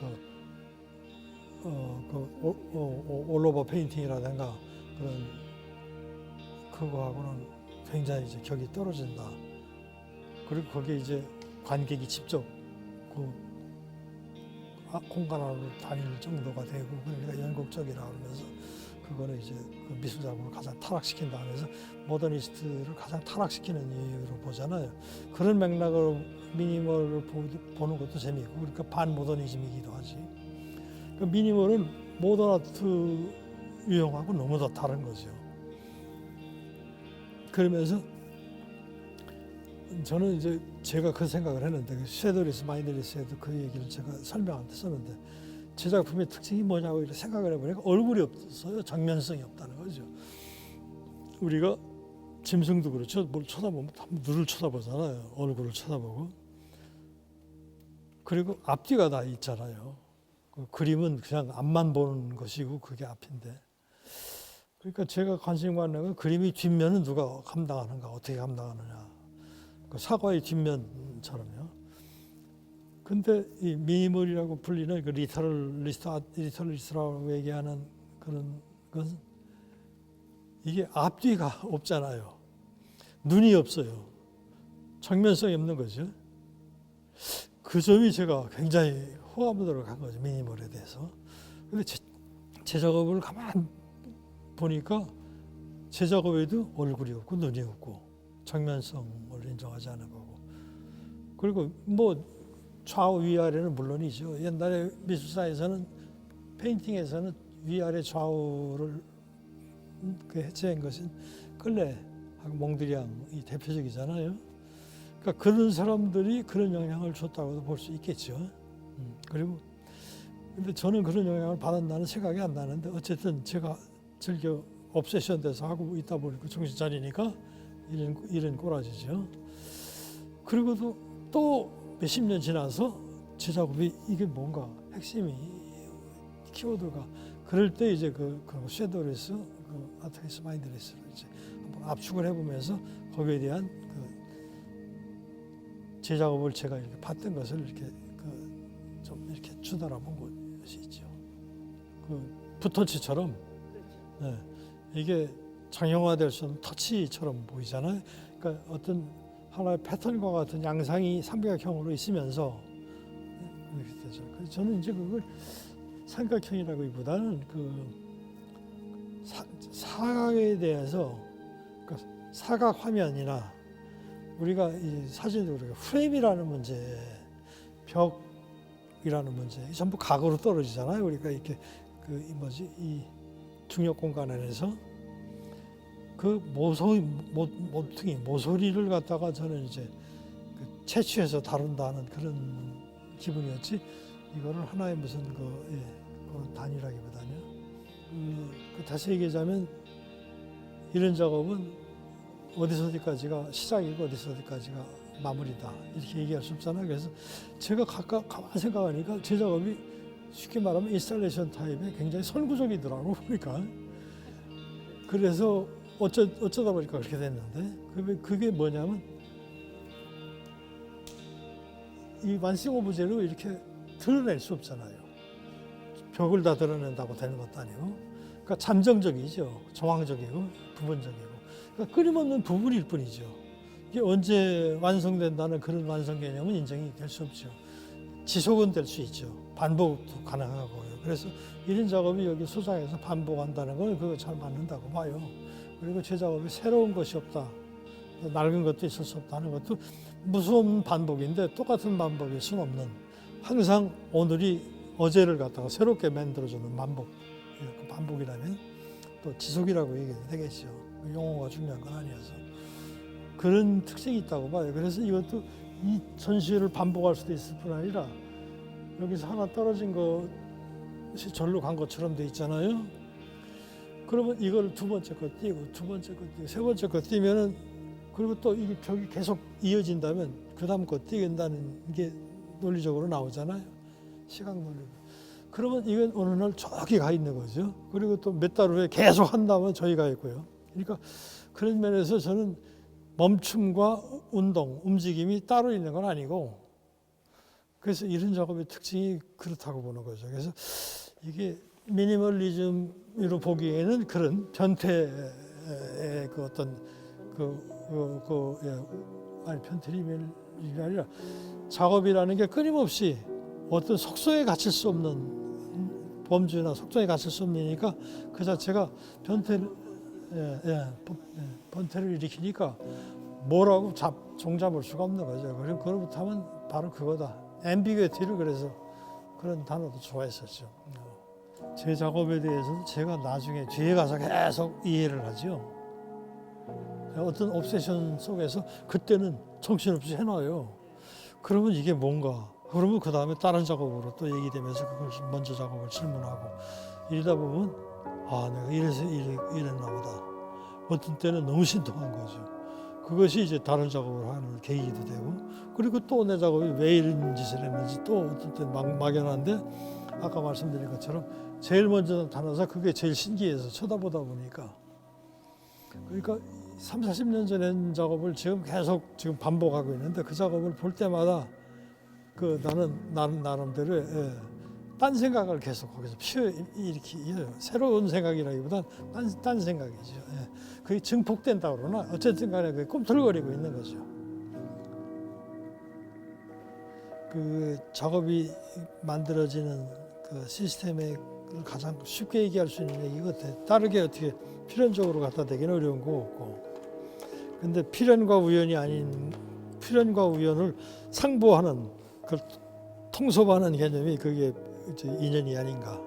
올오버 페인팅이라든가 그런 그거하고는 굉장히 이제 격이 떨어진다. 그리고 거기에 이제 관객이 직접 공간 안으로 다닐 정도가 되고 그러니까 연극적이라 그러면서 그거는 이제 그 미술 작품을 가장 타락시킨다 하면서 모더니스트를 가장 타락시키는 이유로 보잖아요. 그런 맥락으로 미니멀을 보는 것도 재미있고 그러니까 반모더니즘이기도 하지. 그 미니멀은 모던 아트 유형하고 너무 더 다른 거죠. 그러면서 저는 이제 제가 그 생각을 했는데 섀도리스 마인드리스에도 그 얘기를 제가 설명할 때 썼는데 제 작품의 특징이 뭐냐고 이렇게 생각을 해보니까 얼굴이 없어요. 정면성이 없다는 거죠. 우리가 짐승도 그렇죠. 뭘 쳐다보면 눈을 쳐다보잖아요. 얼굴을 쳐다보고. 그리고 앞뒤가 다 있잖아요. 그 그림은 그냥 앞만 보는 것이고 그게 앞인데. 그러니까 제가 관심 갖는 건 그림이 뒷면은 누가 감당하는가, 어떻게 감당하느냐. 그 사과의 뒷면처럼요. 근데 이 미니멀이라고 불리는 그 리터럴리스트라고 얘기하는 그런 것은 이게 앞뒤가 없잖아요. 눈이 없어요. 정면성이 없는 거죠. 그 점이 제가 굉장히 호감도를 간 거죠. 미니멀에 대해서. 근데 제 작업을 가만 보니까 제 작업에도 얼굴이 없고 눈이 없고 정면성을 인정하지 않은 거고. 그리고 뭐 좌우 위아래는 물론이죠. 옛날에 미술사에서는 페인팅에서는 위아래 좌우를 해체한 것은 끌레하고 몽드리앙이 대표적이잖아요. 그러니까 그런 사람들이 그런 영향을 줬다고도 볼 수 있겠죠. 그리고 근데 저는 그런 영향을 받았다는 생각이 안 나는데 어쨌든 제가 즐겨 옵세션 돼서 하고 있다 보니까 정신 차리니까 이런 꼬라지죠. 그리고도 또 몇십 년 지나서 제 작업이 이게 뭔가 핵심이 키워드가 그럴 때 이제 그 섀도리스, 그 아트리스 마인드리스를 이제 한번 압축을 해보면서 거기에 대한 제 작업을 제가 이렇게 봤던 것을 이렇게 좀 이렇게 추달아본 것이 있죠. 붓터치처럼 네, 이게 장형화될 수 없는 터치처럼 보이잖아요. 그러니까 어떤 하나의 패턴과 같은 양상이 삼각형으로 있으면서 이렇게 되죠. 그래서 저는 이제 그걸 삼각형이라기보다는 그 사각에 대해서, 그러니까 사각 화면이나 우리가 이 사진도 우리가 프레임이라는 문제, 벽이라는 문제, 전부 각으로 떨어지잖아요. 우리가 이렇게 이 중력 공간 안에서 그 모퉁이 모서리를 갖다가 저는 이제 채취해서 다룬다는 그런 기분이었지, 이거를 하나의 무슨 그런 단위라기보다는요. 다시 얘기하자면 이런 작업은 어디서 어디까지가 시작이고 어디서 어디까지가 마무리다, 이렇게 얘기할 수 없잖아요. 그래서 제가 가만히 생각하니까 제 작업이 쉽게 말하면 인스탈레이션 타입에 굉장히 선구적이더라고 보니까. 그래서 어쩌다 보니까 그렇게 됐는데, 그게 뭐냐면 이 완성 오브제로 이렇게 드러낼 수 없잖아요. 벽을 다 드러낸다고 되는 것도 아니고, 그러니까 잠정적이죠. 정황적이고 부분적이고, 그러니까 끊임없는 부분일 뿐이죠. 이게 언제 완성된다는 그런 완성 개념은 인정이 될 수 없죠. 지속은 될 수 있죠. 반복도 가능하고요. 그래서 이런 작업이 여기 소장에서 반복한다는 건 그거 잘 맞는다고 봐요. 그리고 제 작업이 새로운 것이 없다, 낡은 것도 있을 수 없다는 것도 무수한 반복인데, 똑같은 반복일 수는 없는, 항상 오늘이 어제를 갖다가 새롭게 만들어주는 반복. 그 반복이라면 또 지속이라고 얘기해도 되겠죠. 용어가 중요한 건 아니어서 그런 특징이 있다고 봐요. 그래서 이것도 이 전시회를 반복할 수도 있을 뿐 아니라, 여기서 하나 떨어진 것이 절로 간 것처럼 돼 있잖아요. 그러면 이걸 두 번째 거 띄고, 두 번째 거 띄고, 세 번째 거 띄면은, 그리고 또 이 벽이 계속 이어진다면 그 다음 거 띄긴다는 게 논리적으로 나오잖아요. 시각 논리. 그러면 이건 어느 날 저기 가 있는 거죠. 그리고 또 몇 달 후에 계속 한다면 저기 가 있고요. 그러니까 그런 면에서 저는 멈춤과 운동, 움직임이 따로 있는 건 아니고, 그래서 이런 작업의 특징이 그렇다고 보는 거죠. 그래서 이게 미니멀리즘으로 보기에는 그런 변태의 그 어떤 아니 변태림이 아니라 작업이라는 게 끊임없이 어떤 속성에 갇힐 수 없는 범주나 속성에 갇힐 수 없으니까 그 자체가 변태를 일으키니까 뭐라고 종잡을 수가 없는 거죠. 그리고 그로부터 하면 바로 그거다. 앰비규티를 그래서 그런 단어도 좋아했었죠. 제 작업에 대해서는 제가 나중에 뒤에 가서 계속 이해를 하죠. 어떤 옵세션 속에서 그때는 정신없이 해놔요. 그러면 이게 뭔가, 그러면 그 다음에 다른 작업으로 또 얘기되면서 그걸 먼저 작업을 질문하고 이러다 보면 내가 이래서 이랬나 보다. 어떤 때는 너무 신통한 거죠. 그것이 이제 다른 작업을 하는 계기도 되고, 그리고 또 내 작업이 왜 이런 짓을 했는지 또 어떤 때는 막연한데, 아까 말씀드린 것처럼 제일 먼저 나타나서 그게 제일 신기해서 쳐다보다 보니까, 그러니까 30-40년 전에 한 작업을 지금 계속 반복하고 있는데, 그 작업을 볼 때마다 나는 나름대로 딴 생각을 계속 거기서 일으키요. 새로운 생각이라기보다 딴 생각이죠. 그게 증폭된다고 그러나 어쨌든 간에 그게 꿈틀거리고 있는 거죠. 그 작업이 만들어지는 그 시스템의 가장 쉽게 얘기할 수 있는 얘기 같아요. 다르게 어떻게 필연적으로 갖다 대기는 어려운 거 없고, 근데 필연과 우연이 아닌, 필연과 우연을 상보하는, 그 통섭하는 개념이 그게 인연이 아닌가.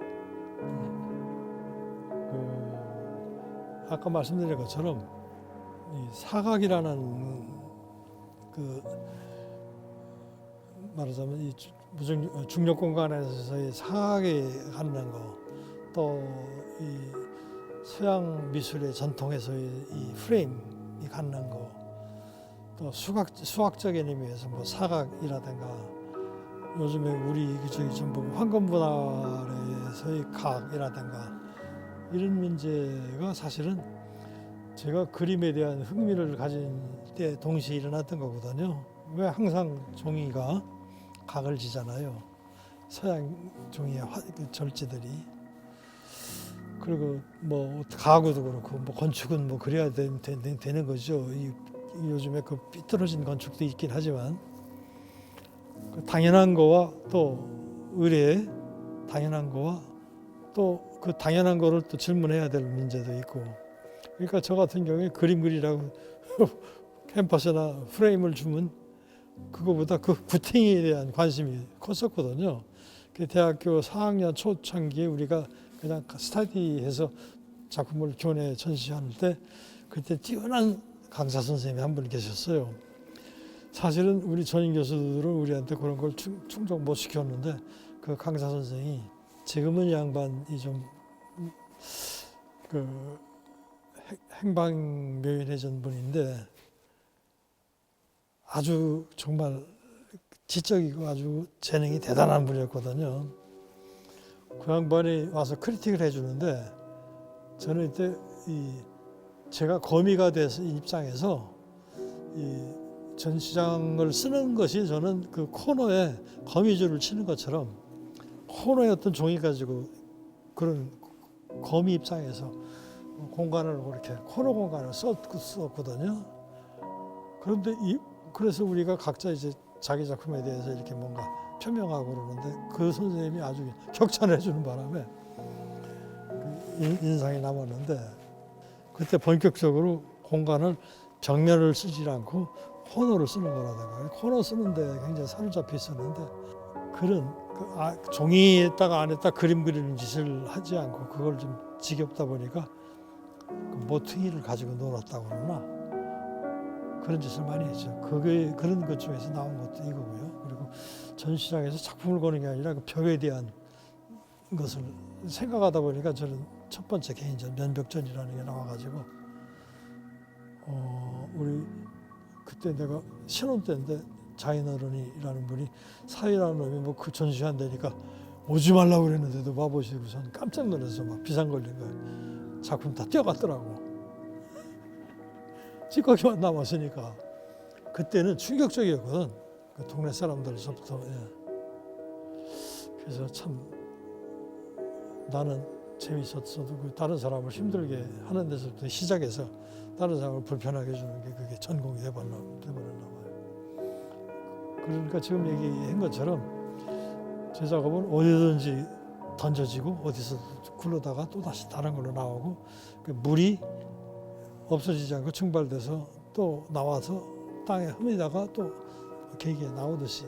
아까 말씀드린 것처럼 이 사각이라는 말하자면 이 중력 공간에서의 사각이 갖는 거, 또 이 서양 미술의 전통에서의 이 프레임이 갖는 거, 또 수학적인 의미에서 뭐 사각이라든가, 요즘에 우리 전부 황금분할에서의 각이라든가, 이런 문제가 사실은 제가 그림에 대한 흥미를 가진 때 동시에 일어났던 거거든요. 왜 항상 종이가 각을 지잖아요. 서양 종이의 절지들이. 그리고 뭐 가구도 그렇고 뭐 건축은 뭐 그래야 되는 거죠. 요즘에 그 삐뚤어진 건축도 있긴 하지만, 그 당연한 거와 또 의뢰에 당연한 거와 또 그 당연한 거를 또 질문해야 될 문제도 있고, 그러니까 저 같은 경우에 그림 그리라고 캔버스나 프레임을 주면 그거보다 그 구팅에 대한 관심이 컸었거든요. 그 대학교 4학년 초창기에 우리가 그냥 스터디해서 작품을 교내에 전시하는 때 그때 뛰어난 강사 선생님이 한 분 계셨어요. 사실은 우리 전임 교수들은 우리한테 그런 걸 충족 못 시켰는데 그 강사 선생이 지금은 양반이 좀 그 행방묘연해진 분인데 아주 정말 지적이고 아주 재능이 대단한 분이었거든요. 그 양반이 와서 크리틱을 해주는데 저는 이때 제가 거미가 돼서 입장에서 이 전시장을 쓰는 것이 저는 그 코너에 거미줄을 치는 것처럼 코너에 어떤 종이 가지고 그런 거미 입장에서 공간을 그렇게 코너 공간을 썼거든요. 그런데 그래서 우리가 각자 이제 자기 작품에 대해서 이렇게 뭔가 표명하고 그러는데 그 선생님이 아주 격찬을 해주는 바람에 인상이 남았는데 그때 본격적으로 공간을 벽면을 쓰지 않고 코너를 쓰는 거라든가 코너 쓰는데 굉장히 사로잡혀 있었는데 그런 종이에다가 안에다 그림 그리는 짓을 하지 않고 그걸 좀 지겹다 보니까 그 모퉁이를 가지고 놀았다고 그러나 그런 짓을 많이 했죠. 그게 그런 것 중에서 나온 것도 이거고요. 그리고 전시장에서 작품을 거는 게 아니라 그 벽에 대한 것을 생각하다 보니까 저는 첫 번째 개인전 면벽전이라는 게 나와가지고 우리 그때 내가 신혼 때인데 장인어른이라는 분이 사위라는 놈이 뭐 그 전시한다니까 오지 말라고 그랬는데도 와보시고 전 깜짝 놀라서 막 비상 걸린 거예요. 작품 다 뛰어갔더라고. 찌꺼기만 남았으니까. 그때는 충격적이었거든. 그 동네 사람들서부터. 예. 그래서 참 나는 재밌었어도 그 다른 사람을 힘들게 하는 데서부터 시작해서 다른 사람을 불편하게 해주는 게 그게 전공이 돼버렸나 봐요. 그러니까 지금 얘기한 것처럼 제 작업은 어디든지 던져지고 어디서 굴러다가 또 다시 다른 걸로 나오고 그 물이 없어지지 않고 증발돼서 또 나와서 땅에 흠이다가 또 계기에 나오듯이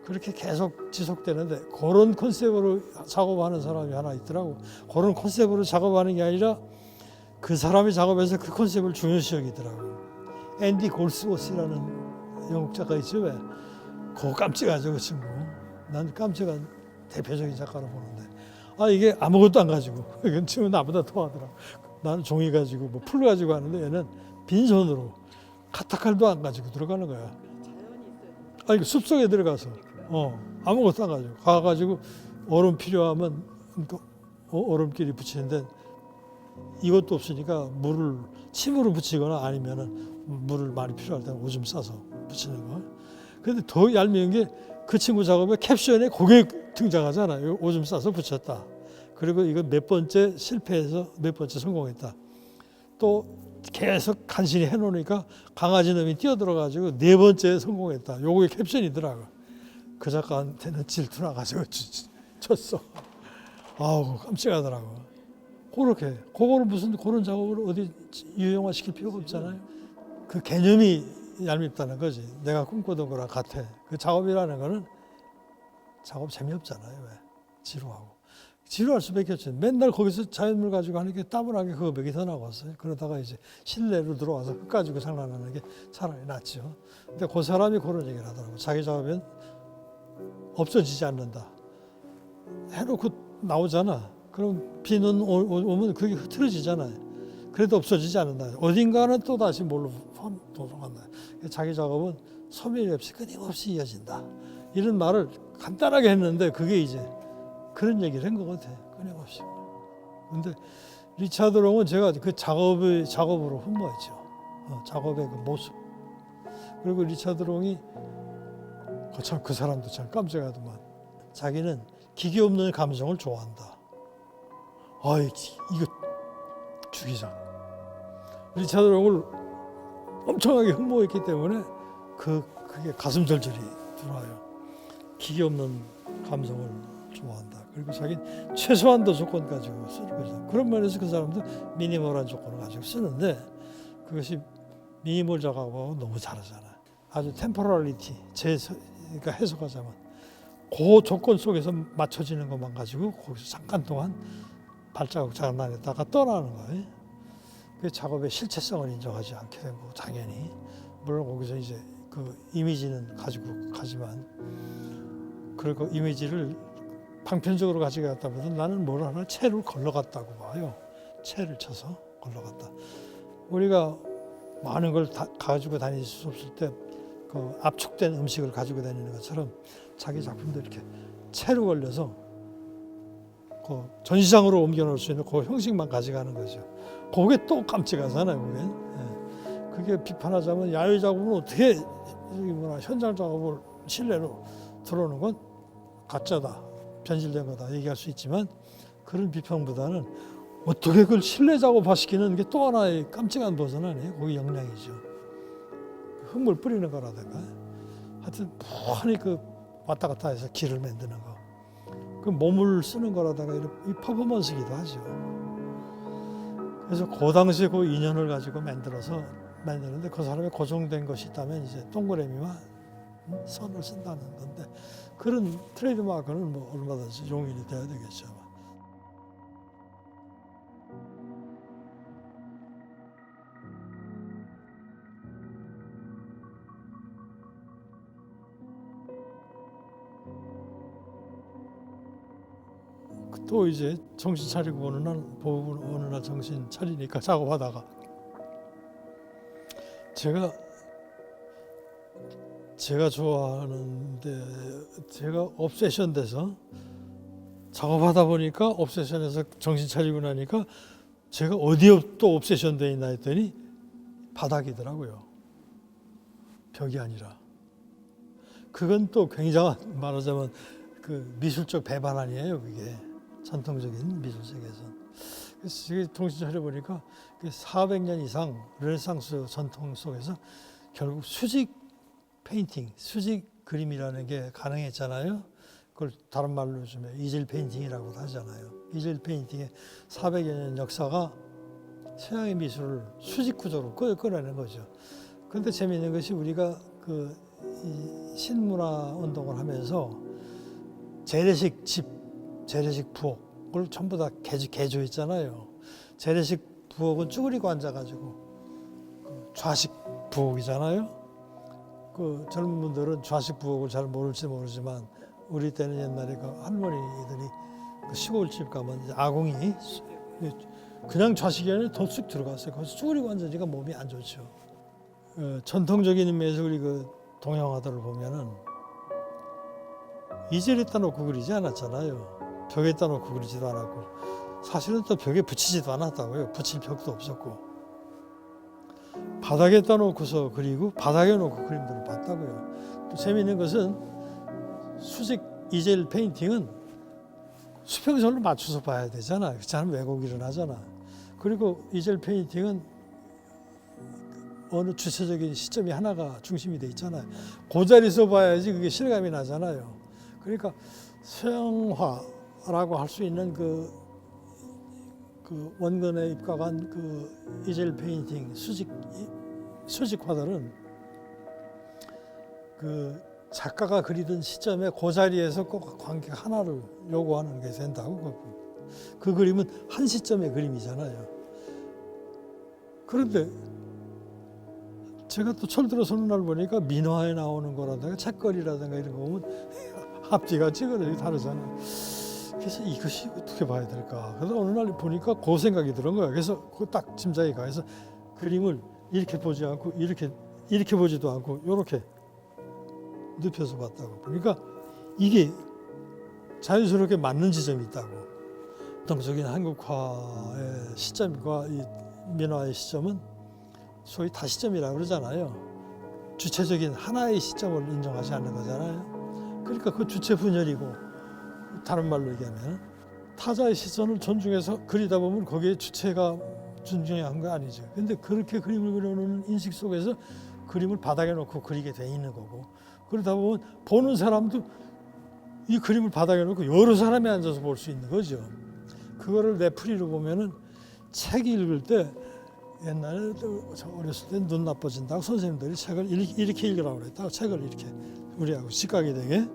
그렇게 계속 지속되는데 그런 컨셉으로 작업하는 사람이 하나 있더라고. 그런 컨셉으로 작업하는 게 아니라 그 사람이 작업해서 그 컨셉을 중요시 여기더라고. 앤디 골스워스라는 영국 작가 있죠. 왜? 그거 깜찍하죠, 그 친구. 난 깜찍한 대표적인 작가로 보는데 이게 아무것도 안 가지고 이건 친구 나보다 더하더라. 나는 종이 가지고 뭐 풀 가지고 하는데 얘는 빈손으로 카타칼도 안 가지고 들어가는 거야. 이거 숲속에 들어가서 아무것도 안 가지고 가가지고 얼음 필요하면 얼음끼리 붙이는데 이것도 없으니까 물을 침으로 붙이거나 아니면은 물을 많이 필요할 때는 오줌 싸서 붙이는 거. 근데 더 얄미운 게 그 친구 작업에 캡션에 그게 등장하잖아요. 오줌 싸서 붙였다. 그리고 이거 몇 번째 실패해서 몇 번째 성공했다. 또 계속 간신히 해놓으니까 강아지 놈이 뛰어들어가지고 네 번째 성공했다. 요게 캡션이더라고. 그 작가한테는 질투나가지고 쳤어. 아우 깜찍하더라고. 그렇게 그거를 무슨 그런 작업을 어디 유형화 시킬 필요가 없잖아요. 그 개념이 얄밉다는 거지. 내가 꿈꾸던 거랑 같아. 그 작업이라는 거는 작업 재미없잖아요. 왜? 지루하고. 지루할 수밖에 없죠. 맨날 거기서 자연물 가지고 하는 게 따분하게 그거 몇개 더 나왔어요. 그러다가 이제 실내로 들어와서 흙 가지고 장난하는 게 차라리 낫죠. 근데 그 사람이 그런 얘기를 하더라고. 자기 작업은 없어지지 않는다. 해놓고 나오잖아. 그럼 비는 오면 그게 흐트러지잖아요. 그래도 없어지지 않는다. 어딘가는 또 다시 뭘로 도망간다. 자기 작업은 소멸이 없이 끊임없이 이어진다. 이런 말을 간단하게 했는데 그게 이제 그런 얘기를 한 것 같아. 끊임없이. 근데 리차드 롱은 제가 그 작업으로 흠모했죠. 작업의 그 모습. 그리고 리차드 롱이 참 그 사람도 참 깜짝하더만. 자기는 기계 없는 감성을 좋아한다. 이거 죽이자. 리차드 롱을 엄청나게 흠모했기 때문에 그게 가슴 절절히 들어와요. 기계 없는 감성을 좋아한다. 그리고 자기는 최소한도 조건 가지고 쓰는 거죠. 그런 면에서 그 사람도 미니멀한 조건을 가지고 쓰는데 그것이 미니멀 작업하고 너무 다르잖아요. 아주 템포럴리티, 그러니까 해석하자면 그 조건 속에서 맞춰지는 것만 가지고 거기서 잠깐 동안 발자국 장난에다가 떠나는 거예요. 그 작업의 실체성을 인정하지 않게 되고 당연히 물론 거기서 이제 그 이미지는 가지고 가지만 그리고 이미지를 방편적으로 가지고 갔다 보면 나는 뭘 하나 채를 걸러갔다고 봐요. 채를 쳐서 걸러갔다. 우리가 많은 걸 다 가지고 다닐 수 없을 때 그 압축된 음식을 가지고 다니는 것처럼 자기 작품도 이렇게 채로 걸려서 그 전시장으로 옮겨놓을 수 있는 그 형식만 가져가는 거죠. 그게 또 깜찍하잖아요. 그게 비판하자면 야외 작업은 어떻게 현장 작업을 실내로 들어오는 건 가짜다, 변질된 거다 얘기할 수 있지만 그런 비평보다는 어떻게 그걸 실내 작업화시키는 게 또 하나의 깜찍한 버전 아니에요. 그게 역량이죠. 흙물 뿌리는 거라든가 하여튼 무한히 그 왔다 갔다 해서 길을 만드는 거. 그 몸을 쓰는 거라다가 이 퍼포먼스기도 하죠. 그래서 그 당시에 그 인연을 가지고 만드는데 그 사람이 고정된 것이 있다면 이제 동그라미와 선을 쓴다는 건데 그런 트레이드 마크는 뭐 얼마든지 용인이 돼야 되겠죠. 또 이제 정신 차리고 어느 날 정신 차리니까 작업하다가 제가 좋아하는데 제가 옵세션 돼서 작업하다 보니까 옵세션에서 정신 차리고 나니까 제가 어디에 또 옵세션 돼 있나 했더니 바닥이더라고요. 벽이 아니라. 그건 또 굉장한 말하자면 그 미술적 배반 아니에요, 그게. 전통적인 미술 세계에서. 그래서 정신 차려보니까 400년 이상 르네상스 전통 속에서 결국 수직 페인팅, 수직 그림이라는 게 가능했잖아요. 그걸 다른 말로 요즘에 이질 페인팅이라고 하잖아요. 이질 페인팅의 400여 년 역사가 서양의 미술을 수직 구조로 끌어내는 거죠. 그런데 재미있는 것이 우리가 그 신문화 운동을 하면서 재래식 집, 재래식 부엌을 전부 다 개조했잖아요. 재래식 부엌은 쭈그리고 앉아가지고 좌식 부엌이잖아요. 그 젊은 분들은 좌식 부엌을 잘 모를지 모르지만 우리 때는 옛날에 그 할머니들이 그 시골집 가면 이제 아궁이 그냥 좌식이 아니라 더 쑥 들어갔어요. 거기서 쭈그리고 앉으니까 몸이 안 좋죠. 전통적인 의미에서 우리 그 동양화들을 보면은 이젤에다 놓고 그리지 않았잖아요. 벽에다 놓고 그리지도 않았고 사실은 또 벽에 붙이지도 않았다고요. 붙일 벽도 없었고 바닥에다 놓고서 그리고 바닥에 놓고 그림들을 봤다고요. 또 재미있는 것은 수직 이젤 페인팅은 수평선을 맞춰서 봐야 되잖아. 그렇지 않으면 왜곡이 하잖아. 그리고 이젤 페인팅은 어느 주체적인 시점이 하나가 중심이 돼 있잖아요. 그 자리에서 봐야지 그게 실감이 나잖아요. 그러니까 서양화라고 할 수 있는 그 원근에 입각한 그 이젤 페인팅 수직화들은 그 작가가 그리던 시점에 그 자리에서 꼭 관객 하나를 요구하는 게 된다고. 그 그림은 한 시점의 그림이잖아요. 그런데 제가 또 철들어서 어느 날 보니까 민화에 나오는 거라든가 책거리라든가 이런 거 보면 앞뒤가 찌그러지게 다르잖아요. 그래서 이것이 어떻게 봐야 될까? 그래서 어느 날 보니까 그 생각이 드는 거예요. 그래서 그 딱 짐작이 가서 그림을 이렇게 보지 않고 이렇게 보지도 않고 이렇게 눕혀서 봤다고. 그러니까 이게 자연스럽게 맞는 지점이 있다고. 전통적인 한국화의 시점과 이 민화의 시점은 소위 다시점이라고 그러잖아요. 주체적인 하나의 시점을 인정하지 않는 거잖아요. 그러니까 그 주체 분열이고 다른 말로 얘기하면 타자의 시선을 존중해서 그리다 보면 거기에 주체가 존중한 거 아니죠. 근데 그렇게 그림을 그려놓는 인식 속에서 그림을 바닥에 놓고 그리게 돼 있는 거고 그러다 보면 보는 사람도 이 그림을 바닥에 놓고 여러 사람이 앉아서 볼 수 있는 거죠. 그거를 레프리로 보면은 책 읽을 때 옛날에 저 어렸을 때 눈 나빠진다고 선생님들이 책을 이렇게 읽으라고 그랬다고 책을 이렇게 우리하고 직각이 되게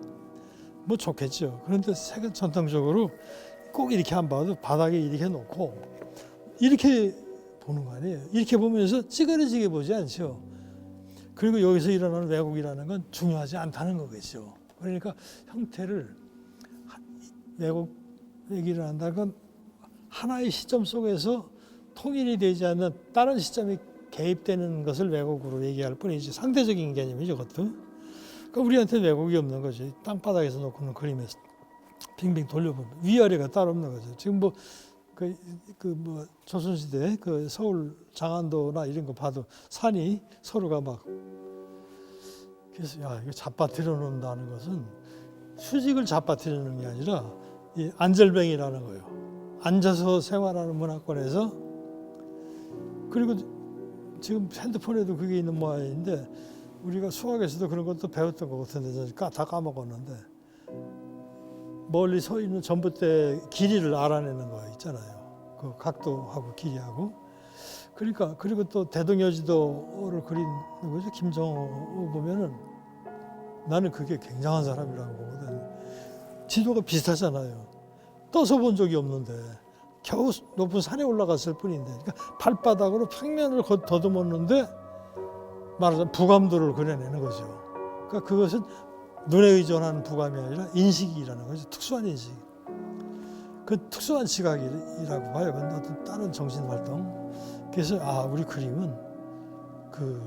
뭐 좋겠죠. 그런데 책은 전통적으로 꼭 이렇게 안 봐도 바닥에 이렇게 놓고 이렇게 보는 거 아니에요. 이렇게 보면서 찌그러지게 보지 않죠. 그리고 여기서 일어나는 왜곡이라는 건 중요하지 않다는 거겠죠. 그러니까 형태를 왜곡이 일어난다는 건 하나의 시점 속에서 통일이 되지 않는 다른 시점이 개입되는 것을 왜곡으로 얘기할 뿐이지 상대적인 개념이죠, 그것도. 그러니까 우리한테 왜곡이 없는 거지. 땅바닥에서 놓고는 그림에서 빙빙 돌려보면 위아래가 따로 없는 거죠. 지금 뭐 뭐 조선시대 그 서울 장안도나 이런 거 봐도 산이 서로가 막 그래서 야 이거 잡아뜨려 놓는다는 것은 수직을 잡아뜨리는 게 아니라 이 안절뱅이라는 거예요. 앉아서 생활하는 문화권에서 그리고 지금 핸드폰에도 그게 있는 모양인데 우리가 수학에서도 그런 것도 배웠던 것 같은데 다 까먹었는데 멀리 서 있는 전봇대 길이를 알아내는 거 있잖아요. 그 각도하고 길이하고. 그러니까 그리고 또 대동여지도를 그리는 거죠. 김정호 보면은 나는 그게 굉장한 사람이라고 보거든. 지도가 비슷하잖아요. 떠서 본 적이 없는데 겨우 높은 산에 올라갔을 뿐인데 그러니까 발바닥으로 평면을 더듬었는데 말하자면 부감도를 그려내는 거죠. 그러니까 그것은 눈에 의존하는 부감이 아니라 인식이라는 거죠. 특수한 인식. 그 특수한 시각이라고 봐요. 근데 어떤 다른 정신활동. 그래서 우리 그림은 그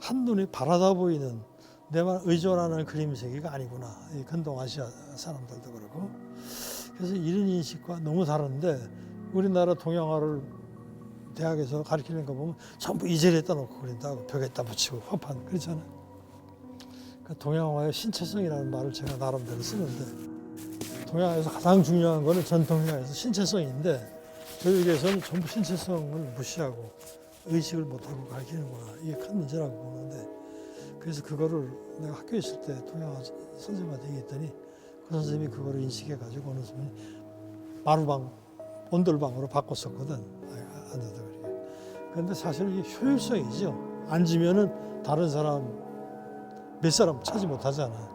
한눈에 바라다 보이는 내만 의존하는 그림 세계가 아니구나. 이 근동아시아 사람들도 그렇고. 그래서 이런 인식과 너무 다른데 우리나라 동양화를 대학에서 가르치는 거 보면 전부 이젤에다 놓고 그린다고 벽에다 붙이고 화판 그렇잖아요. 그러니까 동양화의 신체성이라는 말을 제가 나름대로 쓰는데 동양화에서 가장 중요한 거는 전통의학에서 신체성인데 교육에서는 전부 신체성을 무시하고 의식을 못하고 가르치는구나. 이게 큰 문제라고 보는데 그래서 그거를 내가 학교에 있을 때 동양화 선생님한테 얘기했더니 그 선생님이 그거를 인식해가지고 어느 순간 마루방, 온돌방으로 바꿨었거든. 앉아서 그렇게. 그런데 사실 이게 효율성이죠. 앉으면은 다른 사람 몇 사람 차지 못하잖아.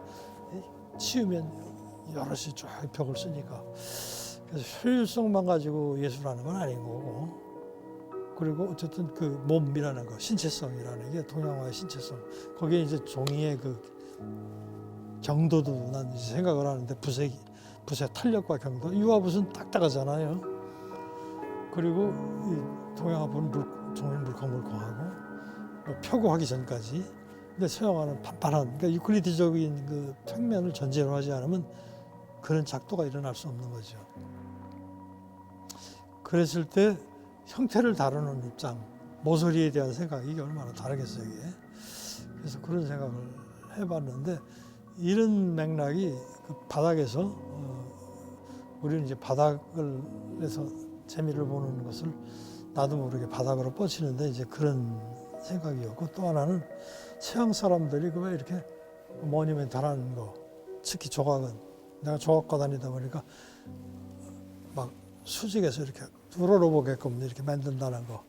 치우면 여럿이 쫙 벽을 쓰니까. 그래서 효율성만 가지고 예술하는 건 아닌 거고. 그리고 어쨌든 그 몸이라는 거, 신체성이라는 게 동양화의 신체성. 거기에 이제 종이의 그 경도도 난 이제 생각을 하는데 붓의 탄력과 경도. 유화붓은 딱딱하잖아요. 그리고 이 동양화붓은 종이는 물컹물컹하고 뭐 표고하기 전까지. 근데 서양화는 판판한. 그러니까 유클리드적인 그 평면을 전제로 하지 않으면 그런 작도가 일어날 수 없는 거죠. 그랬을 때 형태를 다루는 입장, 모서리에 대한 생각이 이게 얼마나 다르겠어요, 이게. 그래서 그런 생각을 해봤는데 이런 맥락이 그 바닥에서 우리는 이제 바닥을 해서 재미를 보는 것을 나도 모르게 바닥으로 뻗치는데 이제 그런 생각이었고 또 하나는 서양 사람들이 그 왜 이렇게 모니멘탈한 거, 특히 조각은 내가 조각과 다니다 보니까 막 수직에서 이렇게 우러러보게끔 이렇게 만든다는 거.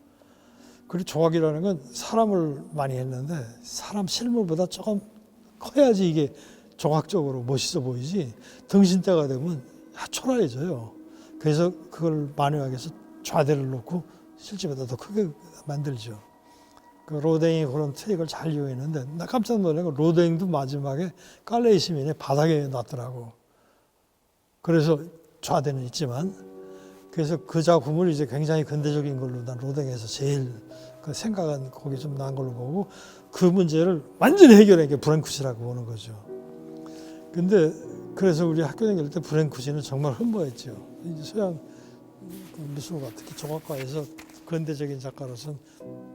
그리고 조각이라는 건 사람을 많이 했는데 사람 실물보다 조금 커야지 이게 조각적으로 멋있어 보이지 등신대가 되면 초라해져요. 그래서 그걸 만회하기 위해서 좌대를 놓고 실제보다 더 크게 만들죠. 그 로댕이 그런 트릭을 잘 이용했는데 나 깜짝 놀란 건 로댕도 마지막에 깔레이 시민의 바닥에 놨더라고. 그래서 좌대는 있지만 그래서 그 작품을 이제 굉장히 근대적인 걸로 난 로댕에서 제일 그 생각은 거기 좀 난 걸로 보고 그 문제를 완전히 해결한 게 브랭쿠시라고 보는 거죠. 근데 그래서 우리 학교 다닐 때 브랭쿠시는 정말 흠모했죠. 이제 서양 미술가 특히 조각가에서 근대적인 작가로서는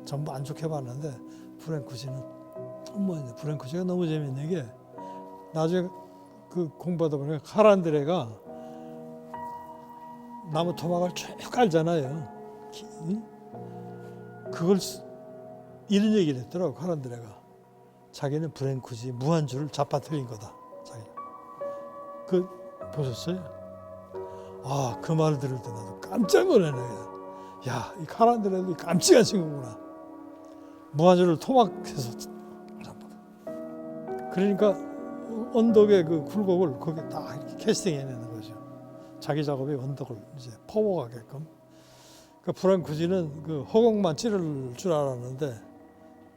전부 안 좋게 봤는데 브랭쿠시는 흠모했는데 브랭쿠시가 너무 재밌는 게 나중에 그 공부하다 보니까 카란드레가 나무 토막을 쭉 깔잖아요. 그걸 이런 얘기를 했더라고 카란드레가. 자기는 브랭쿠시 무한주를 잡아뜨린 거다. 자기. 그 보셨어요? 아, 그 말을 들을 때 나도 깜짝 놀라네. 야, 이 카란드레도 깜찍한 친구구나. 무한주를 토막해서 전부 다. 그러니까 언덕의 그 굴곡을 거기에 딱 이렇게 캐스팅해내는 거죠. 자기 작업의 언덕을 이제 퍼워가게끔. 그 브랑쿠지는 그 허공만 찌를 줄 알았는데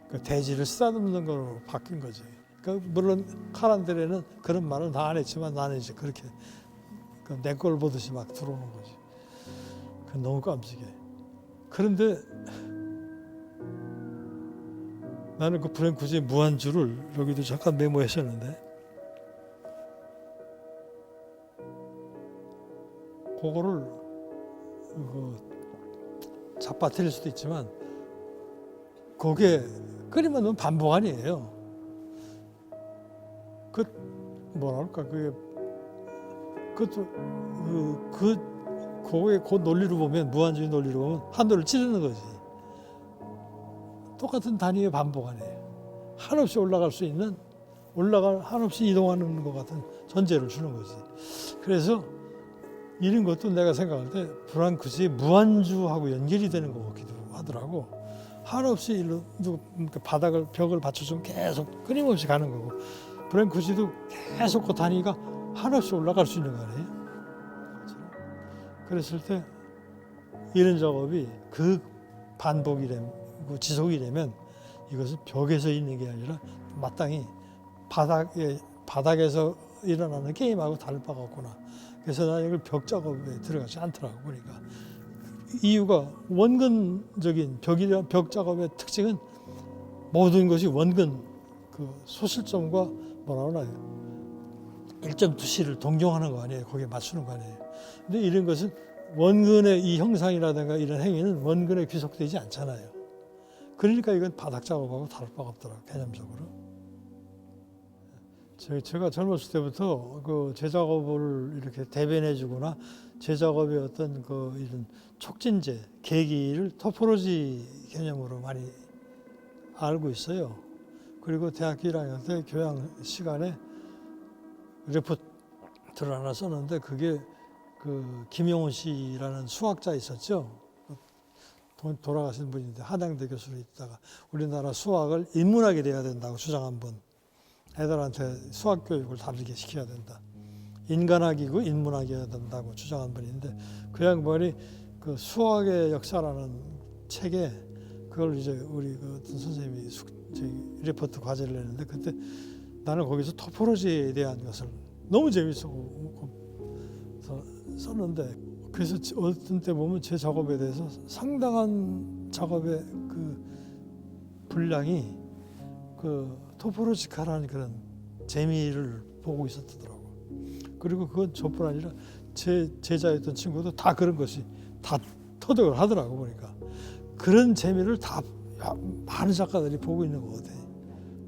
그 대지를 쓰다듬는 걸로 바뀐 거지. 그 물론 카란드레는 그런 말은 다 안 했지만 나는 이제 그렇게 그 내 걸 보듯이 막 들어오는 거지. 그 너무 깜찍해. 그런데 나는 그 브랑쿠지의 무한주를 여기도 잠깐 메모했었는데 그거를 잡아뜨릴 수도 있지만 그게 끓이면 너무 반복 아니에요. 그 뭐랄까 그게 그것도 그거의 그 논리로 보면 무한주의 논리로 보면 한도를 찌르는 거지. 똑같은 단위의 반복 아니에요. 한없이 올라갈 수 있는 한없이 이동하는 것 같은 전제를 주는 거지. 그래서 이런 것도 내가 생각할 때 브랑쿠지의 무한주하고 연결이 되는 것 같기도 하더라고. 한없이 일로 벽을 받쳐주면 계속 끊임없이 가는 거고 브랑쿠지도 계속 그 단위가 한없이 올라갈 수 있는 거 아니에요? 그랬을 때 이런 작업이 그 반복이고 지속이라면 이것은 벽에서 있는 게 아니라 마땅히 바닥에서 일어나는 게임하고 다를 바가 없구나. 그래서 나 이걸 벽 작업에 들어가지 않더라고 보니까. 이유가 원근적인 벽 작업의 특징은 모든 것이 원근 그 소실점과 뭐라 그러나요? 1.2C를 동경하는 거 아니에요. 거기에 맞추는 거 아니에요. 근데 이런 것은 원근의 이 형상이라든가 이런 행위는 원근에 귀속되지 않잖아요. 그러니까 이건 바닥 작업하고 다를 바가 없더라고요. 개념적으로. 제가 젊었을 때부터 그 제 작업을 이렇게 대변해 주거나 제 작업의 어떤 그 이런 촉진제, 계기를 토포로지 개념으로 많이 알고 있어요. 그리고 대학교 1학년 때 교양 시간에 레포트를 하나 썼는데 그게 그 김용훈 씨라는 수학자 있었죠. 돌아가신 분인데 한양대 교수로 있다가 우리나라 수학을 인문학이 돼야 된다고 주장한 분. 애들한테 수학 교육을 다르게 시켜야 된다. 인간학이고 인문학이어야 된다고 주장한 분인데 그 양반이 그 수학의 역사라는 책에 그걸 이제 우리 그 어떤 선생님이 리포트 과제를 냈는데 그때 나는 거기서 토포로지에 대한 것을 너무 재밌어 썼는데 그래서 어떤 때 보면 제 작업에 대해서 상당한 작업의 그 분량이 그 토포로지카라는 그런 재미를 보고 있었더라고. 그리고 그건 저뿐 아니라 제 제자였던 친구도 다 그런 것이 다 터득을 하더라고 보니까. 그런 재미를 다 많은 작가들이 보고 있는 것 같아.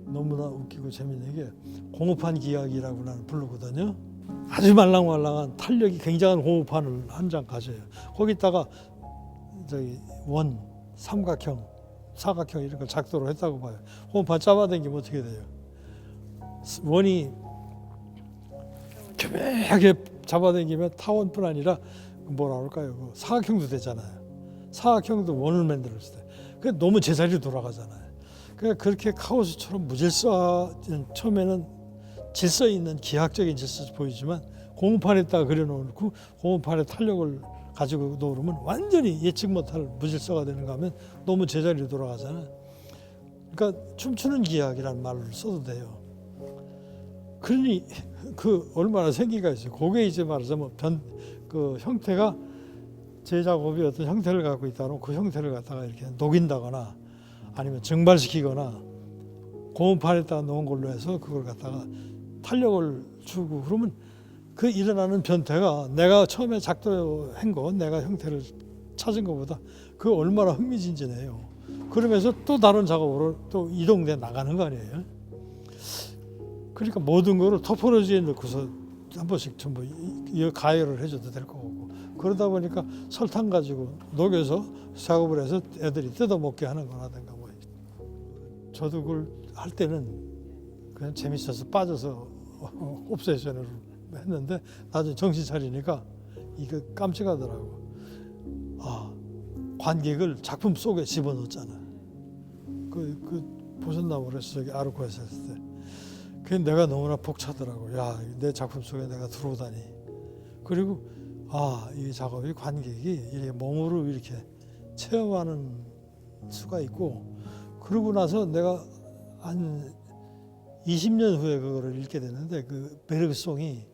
너무나 웃기고 재밌는 게 공업판 기약이라고 나는 부르거든요. 아주 말랑말랑한 탄력이 굉장한 공업판을 한 장 가져요. 거기다가 삼각형, 사각형 이런 걸 작도로 했다고 봐요. 공업판 잡아당기면 어떻게 돼요? 원이 교묘하게 잡아당기면 타원뿐 아니라 뭐라 그럴까요? 그 사각형도 되잖아요. 사각형도 원을 만들었을 때. 그게 너무 제자리로 돌아가잖아요. 그러니까 그렇게 카오스처럼 처음에는 질서 있는 기하학적인 질서 보이지만 공판에다가 그려놓고 공판에 탄력을 가지고 놓으면 완전히 예측 못할 무질서가 되는가 하면 너무 제자리로 돌아가잖아요. 그러니까 춤추는 기하학이라는 말을 써도 돼요. 그러니 그 얼마나 생기가 있어요. 그게 이제 말하자면 그 형태가 제 작업이 어떤 형태를 갖고 있다면 그 형태를 갖다가 이렇게 녹인다거나 아니면 증발시키거나 고무판에다가 놓은 걸로 해서 그걸 갖다가 탄력을 주고 그러면 그 일어나는 변태가 내가 처음에 작도한 거 내가 형태를 찾은 것보다 그 얼마나 흥미진진해요. 그러면서 또 다른 작업으로 또 이동돼 나가는 거 아니에요. 그러니까 모든 거를 토포로지에 넣고서 한 번씩 전부 가열을 해줘도 될 거고 그러다 보니까 설탕 가지고 녹여서 작업을 해서 애들이 뜯어먹게 하는 거라든가 뭐. 저도 그걸 할 때는 그냥 재밌어서 빠져서 옵세션으로 했는데 나중에 정신 차리니까 이거 깜찍하더라고. 아, 관객을 작품 속에 집어넣었잖아. 보셨나 모르겠어. 저기 아르코에서 했을 때. 그게 내가 너무나 벅차더라고. 야, 내 작품 속에 내가 들어오다니. 그리고 이 작업이 관객이 이렇게 몸으로 이렇게 체험하는 수가 있고, 그러고 나서 내가 한 20년 후에 그거를 읽게 됐는데 그 베르그송이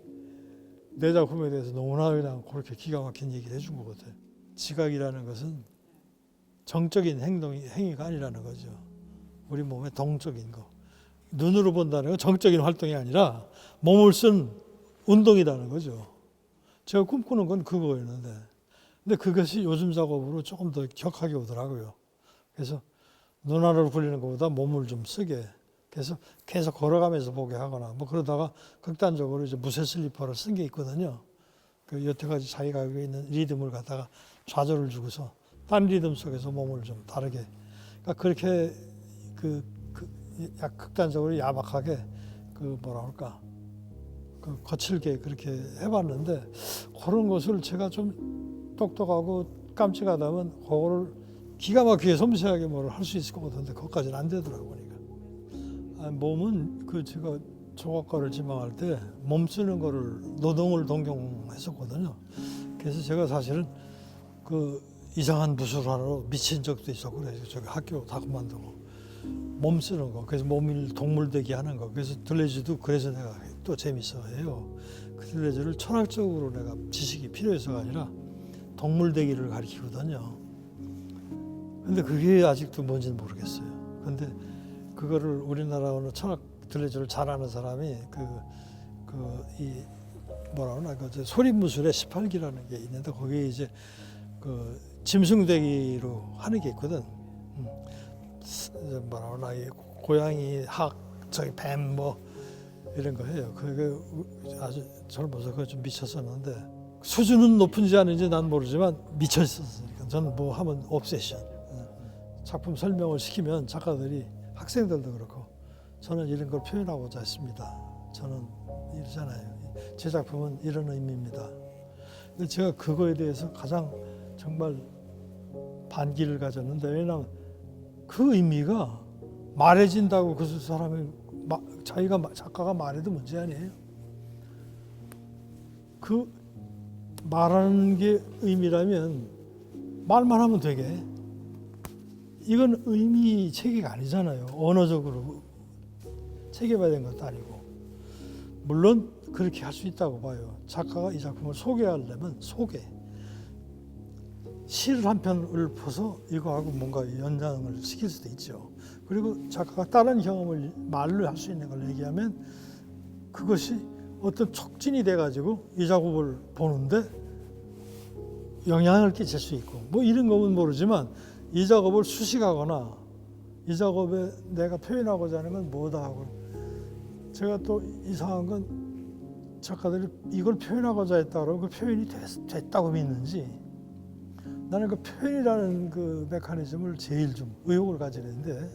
내 작품에 대해서 너무나 그냥 그렇게 기가 막힌 얘기를 해준 것 같아요. 지각이라는 것은 정적인 행위가 아니라는 거죠. 우리 몸의 동적인 거. 눈으로 본다는 건 정적인 활동이 아니라 몸을 쓴 운동이라는 거죠. 제가 꿈꾸는 건 그거였는데, 근데 그것이 요즘 작업으로 조금 더 격하게 오더라고요. 그래서 눈안으로 굴리는 것보다 몸을 좀 쓰게, 그래서 계속 걸어가면서 보게 하거나 뭐 그러다가 극단적으로 이제 무쇠 슬리퍼를 쓴 게 있거든요. 그 여태까지 자기가 알고 있는 리듬을 갖다가 좌절을 주고서 딴 리듬 속에서 몸을 좀 다르게, 그러니까 그렇게 극단적으로 야박하게 거칠게 그렇게 해봤는데, 그런 것을 제가 좀 똑똑하고 깜찍하다면 그거를 기가 막히게 섬세하게 뭘 할 수 있을 것 같은데 그것까지는 안 되더라고. 보니까 몸은 제가 조각가를 지망할 때 몸 쓰는 거를 노동을 동경했었거든요. 그래서 제가 사실은 이상한 무술하러 미친 적도 있었고, 그래서 저기 학교 다 그만두고 몸 쓰는 거, 그래서 몸을 동물되기 하는 거. 그래서 들레즈도 그래서 내가 또 재밌어 해요. 그 들레즈를 철학적으로 내가 지식이 필요해서가 아니라 동물되기를 가리키거든요. 근데 그게 아직도 뭔지는 모르겠어요. 근데 그거를 우리나라는 철학 들레즈를 잘하는 사람이 소림무술의 18기라는 게 있는데, 거기에 이제 짐승되기로 하는 게 있거든. 이 고양이, 저기 뱀 이런 거 해요. 그게 아주 젊어서 그거 좀 미쳤었는데, 수준은 높은지 아닌지 난 모르지만 미쳐 있었으니까 저는 뭐 하면 옵세션. 작품 설명을 시키면 작가들이, 학생들도 그렇고, 저는 이런 걸 표현하고자 했습니다. 저는 이러잖아요. 제 작품은 이런 의미입니다. 근데 제가 그거에 대해서 가장 정말 반기를 가졌는데, 왜냐하면 그 의미가 말해진다고 그 사람이 작가가 말해도 문제 아니에요. 그 말하는 게 의미라면 말만 하면 되게. 이건 의미 체계가 아니잖아요. 언어적으로 체계화된 된 것도 아니고. 물론 그렇게 할 수 있다고 봐요. 작가가 이 작품을 소개하려면 시를 한 편을 펴서 이거하고 뭔가 연장을 시킬 수도 있죠. 그리고 작가가 다른 경험을 말로 할 수 있는 걸 얘기하면 그것이 어떤 촉진이 돼가지고 이 작업을 보는데 영향을 끼칠 수 있고, 뭐 이런 거면 모르지만 이 작업을 수식하거나 이 작업에 내가 표현하고자 하는 건 뭐다 하고, 제가 또 이상한 건 작가들이 이걸 표현하고자 했다 그러고 그 표현이 됐다고 믿는지, 나는 그 표현이라는 그 메커니즘을 제일 좀 의혹을 가지는데,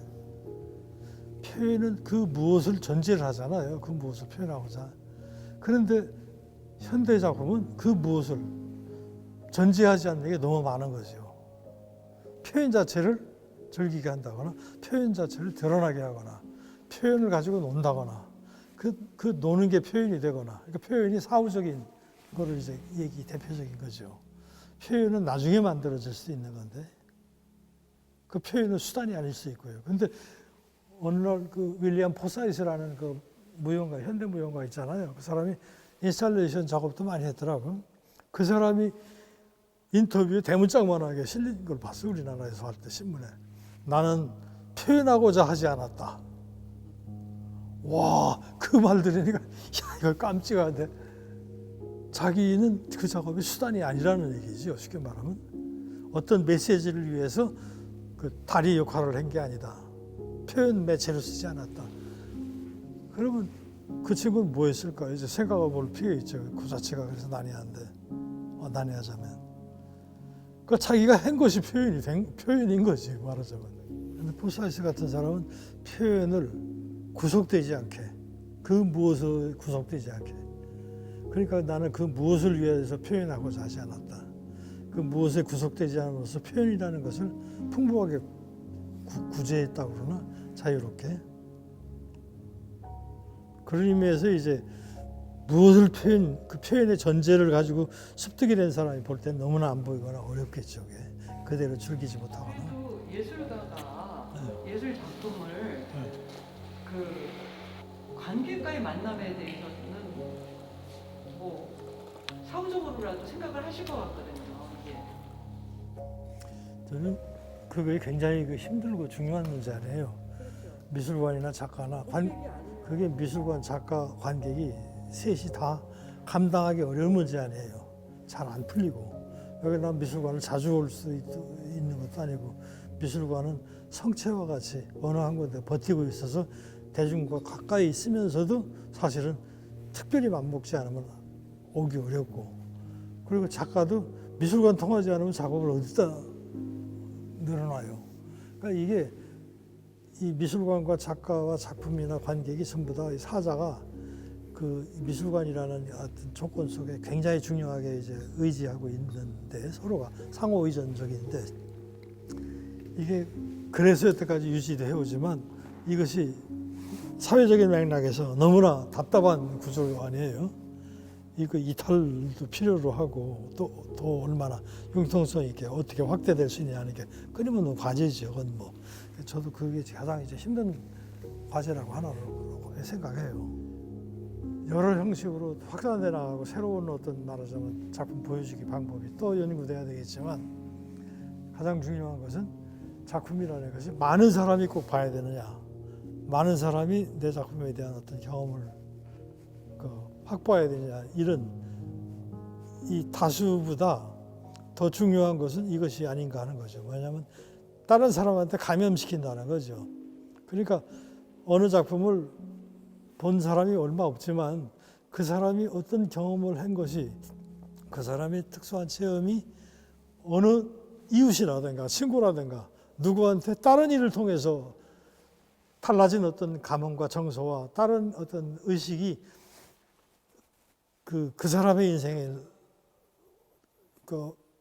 표현은 그 무엇을 전제를 하잖아요. 그 무엇을 표현하고자. 그런데 현대 작품은 그 무엇을 전제하지 않는 게 너무 많은 거죠. 표현 자체를 즐기게 한다거나 표현 자체를 드러나게 하거나 표현을 가지고 논다거나 그 노는 게 표현이 되거나, 그러니까 표현이 사후적인 거를 이제 대표적인 거죠. 표현은 나중에 만들어질 수 있는 건데 그 표현은 수단이 아닐 수 있고요. 근데 어느 날 그 윌리엄 포사이스라는 그 무용가, 현대 무용가 있잖아요. 그 사람이 인스탈레이션 작업도 많이 했더라고요. 그 사람이 인터뷰에 대문짝만하게 실린 걸 봤어요. 우리나라에서 할 때 신문에. 나는 표현하고자 하지 않았다. 와, 그 말 들으니까 이거 깜찍한데, 자기는 그 작업이 수단이 아니라는 얘기죠. 쉽게 말하면 어떤 메시지를 위해서 그 다리 역할을 한 게 아니다. 표현 매체로 쓰지 않았다. 그러면 그 친구는 뭐 했을까? 이제 생각해 볼 필요가 있죠. 그 자체가 그래서 난해하자면. 그 자기가 한 것이 표현인 거지, 말하자면. 근데 포사이스 같은 사람은 표현을 구속되지 않게, 그 무엇을 구속되지 않게, 그러니까 나는 그 무엇을 위해서 표현하고자 하지 않았다. 그 무엇에 구속되지 않아서 표현이라는 것을 풍부하게 구제했다고 그러나 자유롭게. 그런 의미에서 이제 무엇을 그 표현의 전제를 가지고 습득이 된 사람이 볼 때 너무나 안 보이거나 어렵겠죠. 그대로 즐기지 못하거나. 그래도 예술가가 예술 작품을 그 관객과의 만남에 대해서는 뭐 사후적으로라도 생각을 하실 것 같거든요. 이게. 저는 그게 굉장히 힘들고 중요한 문제 아니에요. 미술관이나 작가나 그게 미술관, 작가, 관객이 셋이 다 감당하기 어려운 문제 아니에요. 잘 안 풀리고. 여기 난 미술관을 자주 올 수 있는 것도 아니고 미술관은 성체와 같이 어느 한 군데 버티고 있어서 대중과 가까이 있으면서도 사실은 특별히 맘먹지 않으면 오기 어렵고, 그리고 작가도 미술관 통하지 않으면 작업을 어디다 늘어나요. 그러니까 이게 이 미술관과 작가와 작품이나 관객이 전부 다 사자가 그 미술관이라는 어떤 조건 속에 굉장히 중요하게 이제 의지하고 있는데, 서로가 상호 의존적인데, 이게 그래서 여태까지 유지되어 오지만 이것이 사회적인 맥락에서 너무나 답답한 구조 아니에요. 이거 이탈도 필요로 하고 또 얼마나 융통성 있게 어떻게 확대될 수 있냐는 게 끊임없는 과제죠. 그건 뭐 저도 그게 가장 이제 힘든 과제라고 하나로 생각해요. 여러 형식으로 확산돼 나가고 새로운 어떤 말하자면 작품 보여주기 방법이 또 연구돼야 되겠지만, 가장 중요한 것은 작품이라는 것이 많은 사람이 꼭 봐야 되느냐, 많은 사람이 내 작품에 대한 어떤 경험을 확보해야 되느냐, 이런 이 다수보다 더 중요한 것은 이것이 아닌가 하는 거죠. 왜냐하면 다른 사람한테 감염시킨다는 거죠. 그러니까 어느 작품을 본 사람이 얼마 없지만 그 사람이 어떤 경험을 한 것이, 그 사람의 특수한 체험이 어느 이웃이라든가 친구라든가 누구한테 다른 일을 통해서 달라진 어떤 감흥과 정서와 다른 어떤 의식이 그 사람의 인생을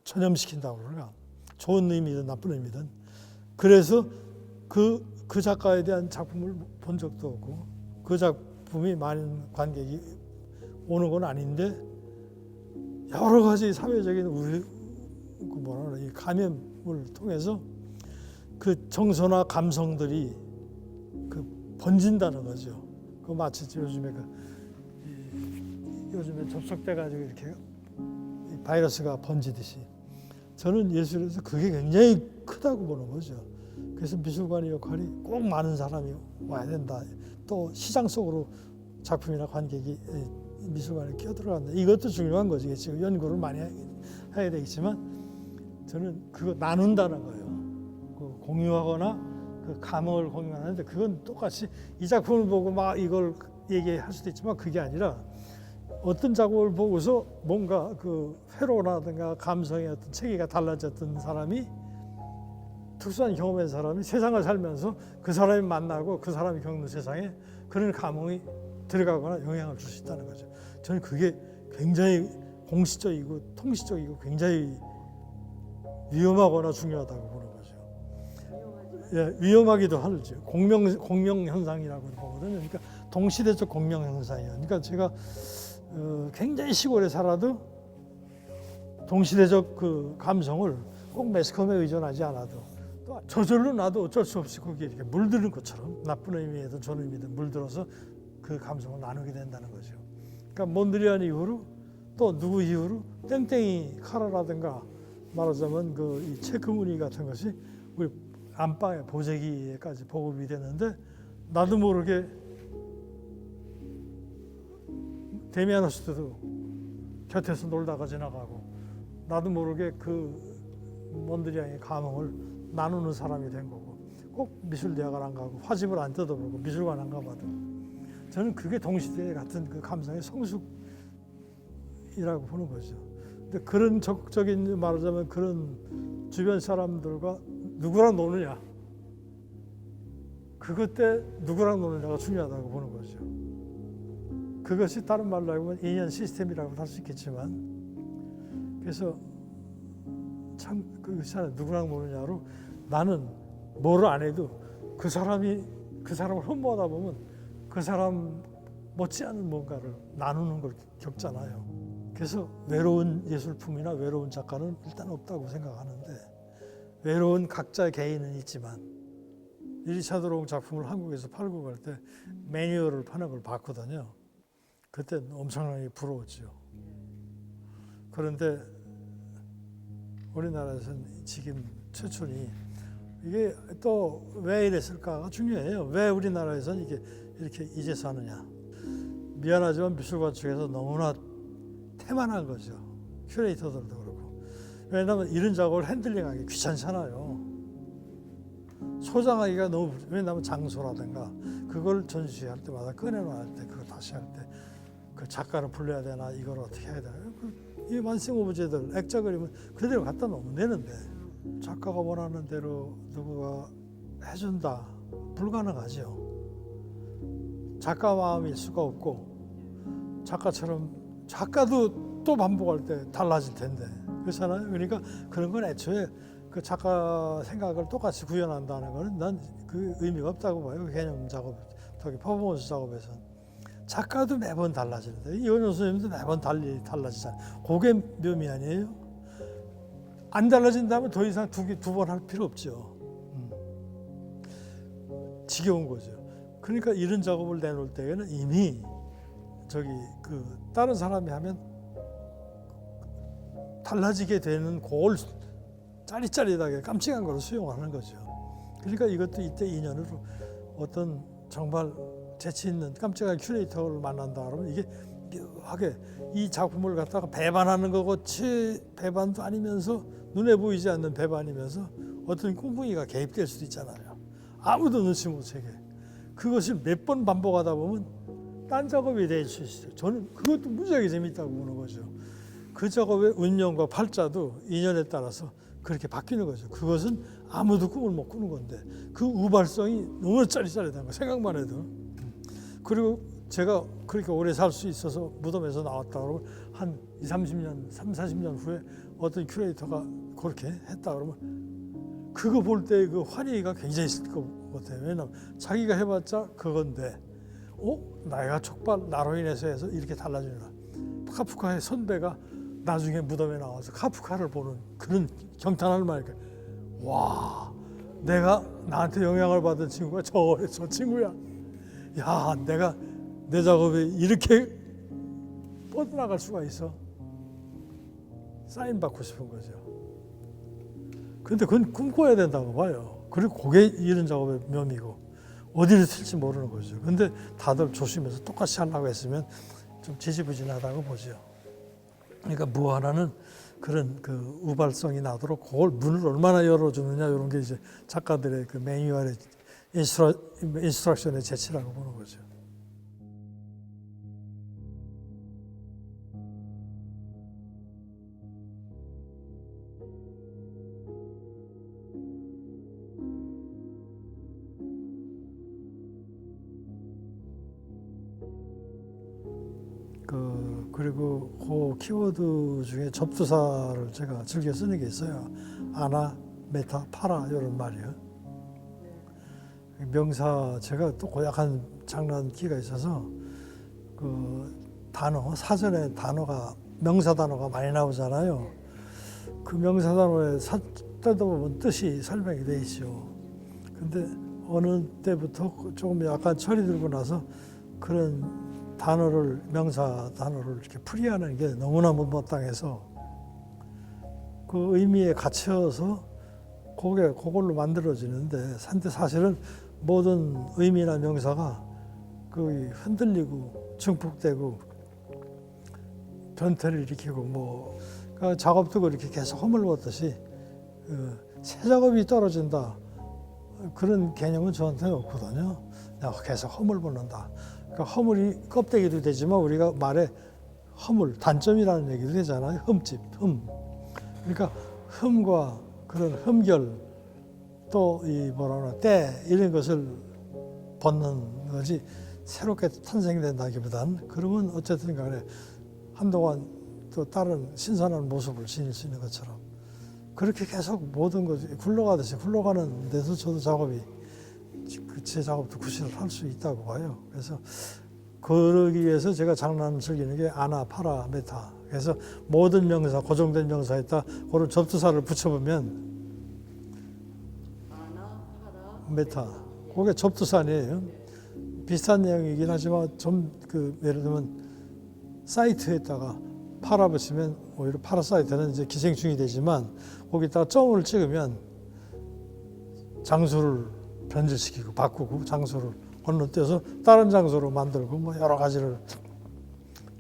전염시킨다고 그러나, 좋은 의미든 나쁜 의미든. 그래서 그 작가에 대한 작품을 본 적도 없고 그 작품이 많은 관객이 오는 건 아닌데, 여러 가지 사회적인 이 감염을 통해서 그 정서나 감성들이 번진다는 거죠. 그 마치 요즘에 접촉돼가지고 이렇게 바이러스가 번지듯이, 저는 예술에서 그게 굉장히 크다고 보는 거죠. 그래서 미술관의 역할이 꼭 많은 사람이 와야 된다. 또 시장 속으로 작품이나 관객이 미술관에 끼어들어간다. 이것도 중요한 거지. 지금 연구를 많이 해야 되겠지만, 저는 그거 나눈다는 거예요. 그 공유하거나 그 감흥을 공유하는데, 그건 똑같이 이 작품을 보고 막 이걸 얘기할 수도 있지만, 그게 아니라 어떤 작업을 보고서 뭔가 그 회로라든가 감성의 어떤 체계가 달라졌던 사람이, 특수한 경험한 사람이 세상을 살면서 그 사람이 만나고 그 사람이 겪는 세상에 그런 감흥이 들어가거나 영향을 줄 수 있다는 거죠. 저는 그게 굉장히 공시적이고 통시적이고 굉장히 위험하거나 중요하다고 보는 거죠. 예, 위험하기도 하죠. 공명 현상이라고 보거든요. 그러니까 동시대적 공명 현상이에요. 그러니까 제가 굉장히 시골에 살아도 동시대적 그 감성을 꼭 매스컴에 의존하지 않아도 또 저절로 나도 어쩔 수 없이 거기에 이렇게 물드는 것처럼, 나쁜 의미든 좋은 의미든 물들어서 그 감성을 나누게 된다는 거죠. 그러니까 몬드리안 이후로 또 누구 이후로 땡땡이 카라라든가 말하자면 이 체크 무늬 같은 것이 우리 안방에 보재기에까지 보급이 되는데, 나도 모르게 데미안 허스트도 곁에서 놀다가 지나가고, 나도 모르게 그 몬드리안의 감흥을 나누는 사람이 된 거고, 꼭 미술대학을 안 가고 화집을 안 뜯어보고 미술관 안 가봐도 저는 그게 동시대 같은 그 감성의 성숙이라고 보는 거죠. 근데 그런 적극적인, 말하자면 그런 주변 사람들과 누구랑 노느냐, 그것 때 누구랑 노느냐가 중요하다고 보는 거죠. 그것이 다른 말로 하면 인연 시스템이라고 할 수 있겠지만, 그래서 참 그것이 누구랑 모르냐로 나는 뭐를 안 해도 그 사람을 흠모하다 보면 그 사람 못지않은 뭔가를 나누는 걸 겪잖아요. 그래서 외로운 예술품이나 외로운 작가는 일단 없다고 생각하는데, 외로운 각자의 개인은 있지만, 리차드 작품을 한국에서 팔고 갈 때 매뉴얼을 파는 걸 봤거든요. 그때 엄청나게 부러웠죠. 그런데 우리나라에서는 지금 최초니 이게 또 왜 이랬을까가 중요해요. 왜 우리나라에서는 이게 이렇게 이제서 하느냐. 미안하지만 미술관 측에서 너무나 태만한 거죠. 큐레이터들도 그렇고. 왜냐하면 이런 작업을 핸들링하기 귀찮잖아요. 소장하기가 너무, 왜냐하면 장소라든가 그걸 전시할 때마다 꺼내놔야 돼. 그걸 다시 할 때 그 작가를 불러야 되나, 이걸 어떻게 해야 되나. 이 완성 오브제들, 액자 그림은 그대로 갖다 놓으면 되는데, 작가가 원하는 대로 누구가 해준다, 불가능하죠. 작가 마음일 수가 없고, 작가도 또 반복할 때 달라질 텐데, 그렇잖아요. 그러니까 그런 건 애초에 그 작가 생각을 똑같이 구현한다는 거는 난 그 의미가 없다고 봐요. 개념 작업, 특히 퍼포먼스 작업에서는. 작가도 매번 달라지는데, 이원효 선생님도 매번 달라지잖아요. 그게 묘미 아니에요? 안 달라진다면 더 이상 두 번 할 필요 없죠. 지겨운 거죠. 그러니까 이런 작업을 내놓을 때에는 이미 다른 사람이 하면 달라지게 되는 그걸 짜릿짜릿하게 깜찍한 걸 수용하는 거죠. 그러니까 이것도 이때 인연으로 어떤 정말 재치 있는 깜찍한 큐레이터를 만난다 그러면 이게 묘하게 이 작품을 갖다가 배반하는 거고, 배반도 아니면서 눈에 보이지 않는 배반이면서 어떤 꿍꿍이가 개입될 수도 있잖아요. 아무도 눈치 못 채게. 그것을 몇 번 반복하다 보면 딴 작업이 될 수 있어요. 저는 그것도 무지하게 재밌다고 보는 거죠. 그 작업의 운명과 팔자도 인연에 따라서 그렇게 바뀌는 거죠. 그것은 아무도 꿈을 못 꾸는 건데, 그 우발성이 너무 짜릿짜릿한 거, 생각만 해도. 그리고 제가 그렇게 오래 살 수 있어서 무덤에서 나왔다 그러면 한 30, 40년 후에 어떤 큐레이터가 그렇게 했다 그러면 그거 볼 때 그 환희가 굉장히 있을 것 같아요. 왜냐하면 자기가 해봤자 그건데, 나이가 촉발 나로 인해서 해서 이렇게 달라지나. 카프카의 선배가 나중에 무덤에 나와서 카프카를 보는 그런 경탄할 말이니까, 와, 내가 나한테 영향을 받은 친구가 저 친구야. 야, 내가 내 작업에 이렇게 뻗어나갈 수가 있어. 사인 받고 싶은 거죠. 근데 그건 꿈꿔야 된다고 봐요. 그리고 그게 이런 작업의 묘미고, 어디를 쓸지 모르는 거죠. 근데 다들 조심해서 똑같이 하려고 했으면 좀 지지부진하다고 보죠. 그러니까 뭐 하나는 그런 그 우발성이 나도록 그걸 문을 얼마나 열어주느냐, 이런 게 이제 작가들의 그 매뉴얼의 인스트럭션의 재치라고 보는 거죠. 그리고 그 키워드 중에 접두사를 제가 즐겨 쓰는 게 있어요. 아나, 메타, 파라, 이런 말이요. 명사, 제가 또 고약한 장난기가 있어서 그 단어, 사전에 명사 단어가 많이 나오잖아요. 그 명사 단어에 뜯어보면 뜻이 설명이 돼 있죠. 근데 어느 때부터 조금 약간 철이 들고 나서 그런 명사 단어를 이렇게 풀이하는 게 너무나 못마땅해서 그 의미에 갇혀서 그걸로 만들어지는데, 사실은 모든 의미나 명사가 그 흔들리고 증폭되고 변태를 일으키고 그러니까 작업도 그렇게 계속 허물었듯이 새 작업이 떨어진다, 그런 개념은 저한테는 없거든요. 그냥 계속 허물붙는다. 그러니까 허물이 껍데기도 되지만 우리가 말에 허물, 단점이라는 얘기도 되잖아요. 흠집, 그러니까 흠과 그런 흠결, 또 때 이런 것을 벗는 거지, 새롭게 탄생된다기보단 그러면 어쨌든 간에 한동안 또 다른 신선한 모습을 지닐 수 있는 것처럼 그렇게 계속 모든 것이 굴러가듯이 굴러가는데도 저도 작업이 제 작업도 구실을 할 수 있다고 봐요. 그래서 그러기 위해서 제가 장난을 즐기는 게 아나, 파라, 메타. 그래서 모든 명사, 고정된 명사에다 그런 접두사를 붙여보면 메타. 그게 접두사 아니에요. 비슷한 내용이긴 하지만 좀 예를 들면 사이트에다가 파라 붙이면 오히려 파라사이트는 이제 기생충이 되지만 거기다가 점을 찍으면 장소를 변질시키고 바꾸고 장소를 건너뛰어서 다른 장소로 만들고 뭐 여러 가지를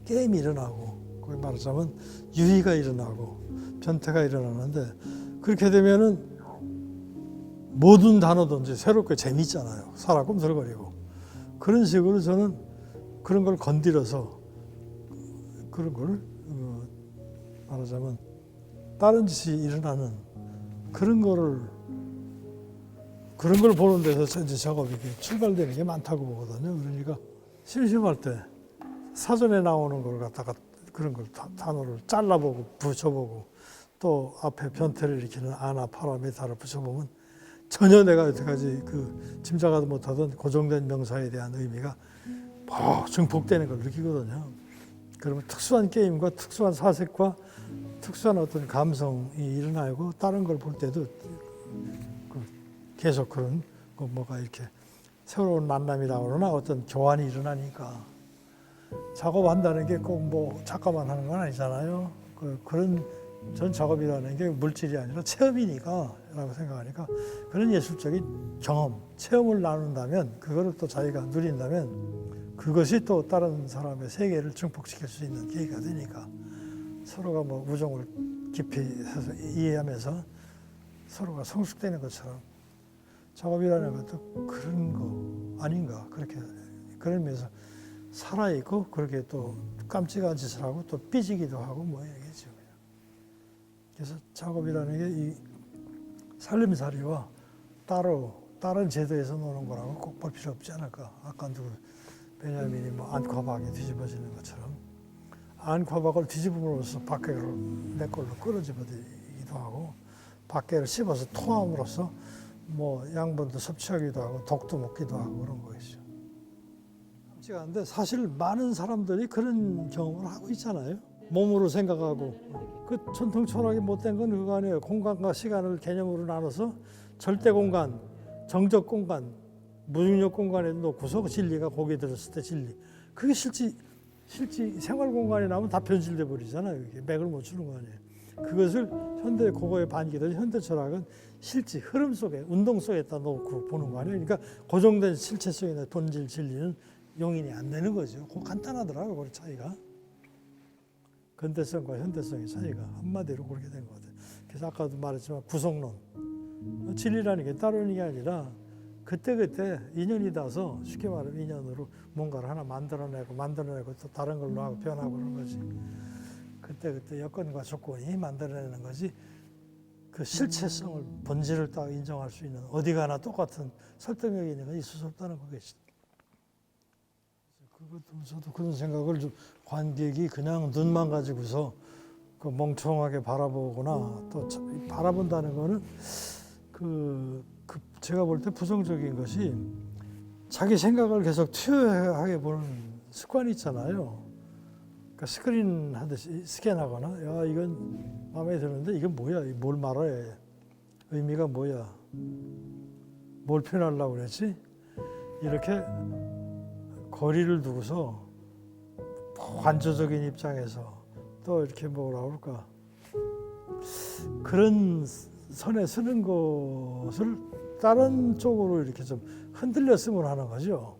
게임이 일어나고 거기 말하자면 유희가 일어나고 변태가 일어나는데 그렇게 되면은 모든 단어도 이제 새롭게 재밌잖아요. 살아 꿈틀거리고 그런 식으로 저는 그런 걸 건드려서 그런 걸 말하자면 다른 짓이 일어나는 그런 걸 보는 데서 이제 작업이 출발되는 게 많다고 보거든요. 그러니까 심심할 때 사전에 나오는 걸 갖다가 그런 걸 단어를 잘라보고 붙여보고 또 앞에 변태를 일으키는 아나, 파라, 메타를 붙여보면 전혀 내가 여태까지 짐작하도 못하던 고정된 명사에 대한 의미가 증폭되는 걸 느끼거든요. 그러면 특수한 게임과 특수한 사색과 특수한 어떤 감성이 일어나고 다른 걸 볼 때도 계속 그런 뭐가 이렇게 새로운 만남이라고 그러나 어떤 교환이 일어나니까 작업한다는 게 꼭 뭐 작가만 하는 건 아니잖아요. 그런 전 작업이라는 게 물질이 아니라 체험이니까 라고 생각하니까 그런 예술적인 경험, 체험을 나눈다면 그거를 또 자기가 누린다면 그것이 또 다른 사람의 세계를 증폭시킬 수 있는 계기가 되니까 서로가 뭐 우정을 깊이 해서 이해하면서 서로가 성숙되는 것처럼 작업이라는 것도 그런 거 아닌가 그렇게 그런 면에서 살아있고 그렇게 또 깜찍한 짓을 하고 또 삐지기도 하고 뭐 얘기죠. 그래서 작업이라는 게 이 살림살이와 따로 다른 제도에서 노는 거라고 꼭 볼 필요 없지 않을까. 아까 베냐민이 뭐 안과박이 뒤집어지는 것처럼 안과박을 뒤집음으로써 박해를 내 걸로 끌어집어지기도 하고 박해를 씹어서 토함으로써 뭐 양분도 섭취하기도 하고 독도 먹기도 하고 그런 거겠죠. 깜찍한데 사실 많은 사람들이 그런 경험을 하고 있잖아요. 몸으로 생각하고 그 전통 철학이 못된 건 그거 아니에요. 공간과 시간을 개념으로 나눠서 절대 공간, 정적 공간, 무중력 공간에 놓고서 진리가 거기에 들었을 때 진리. 그게 실제 생활 공간에 나오면 다 변질돼 버리잖아요. 이게 맥을 못 추는 거 아니에요. 그것을 현대 고거의 반기들 현대 철학은 실제 흐름 속에 운동 속에다 놓고 보는 거 아니에요. 그러니까 고정된 실체성이나 본질 진리는 용인이 안 되는 거죠. 그거 간단하더라고요. 그 차이가. 근대성과 현대성의 차이가 한마디로 그렇게 된 것 같아요. 그래서 아까도 말했지만 구성론. 진리라는 게 따르는 게 아니라 그때그때 인연이 닿아서 쉽게 말하면 인연으로 뭔가를 하나 만들어내고 또 다른 걸로 하고 변하고 그런 거지. 그때그때 여건과 조건이 만들어내는 거지 그 실체성을 본질을 딱 인정할 수 있는 어디 가나 똑같은 설득력이 있는 건 있을 수 없다는 거겠지. 그것도 저도 그런 생각을 좀 관객이 그냥 눈만 가지고서 그 멍청하게 바라보거나 또 바라본다는 거는 제가 볼 때 부정적인 것이 자기 생각을 계속 투여하게 보는 습관이 있잖아요. 그러니까 스크린 하듯이 스캔하거나 야 이건 마음에 드는데 이건 뭐야? 뭘 말해? 의미가 뭐야? 뭘 표현하려고 그랬지? 이렇게 거리를 두고서 관조적인 입장에서 또 이렇게 뭐라 그럴까 그런 선에 서는 것을 다른 쪽으로 이렇게 좀 흔들렸으면 하는 거죠.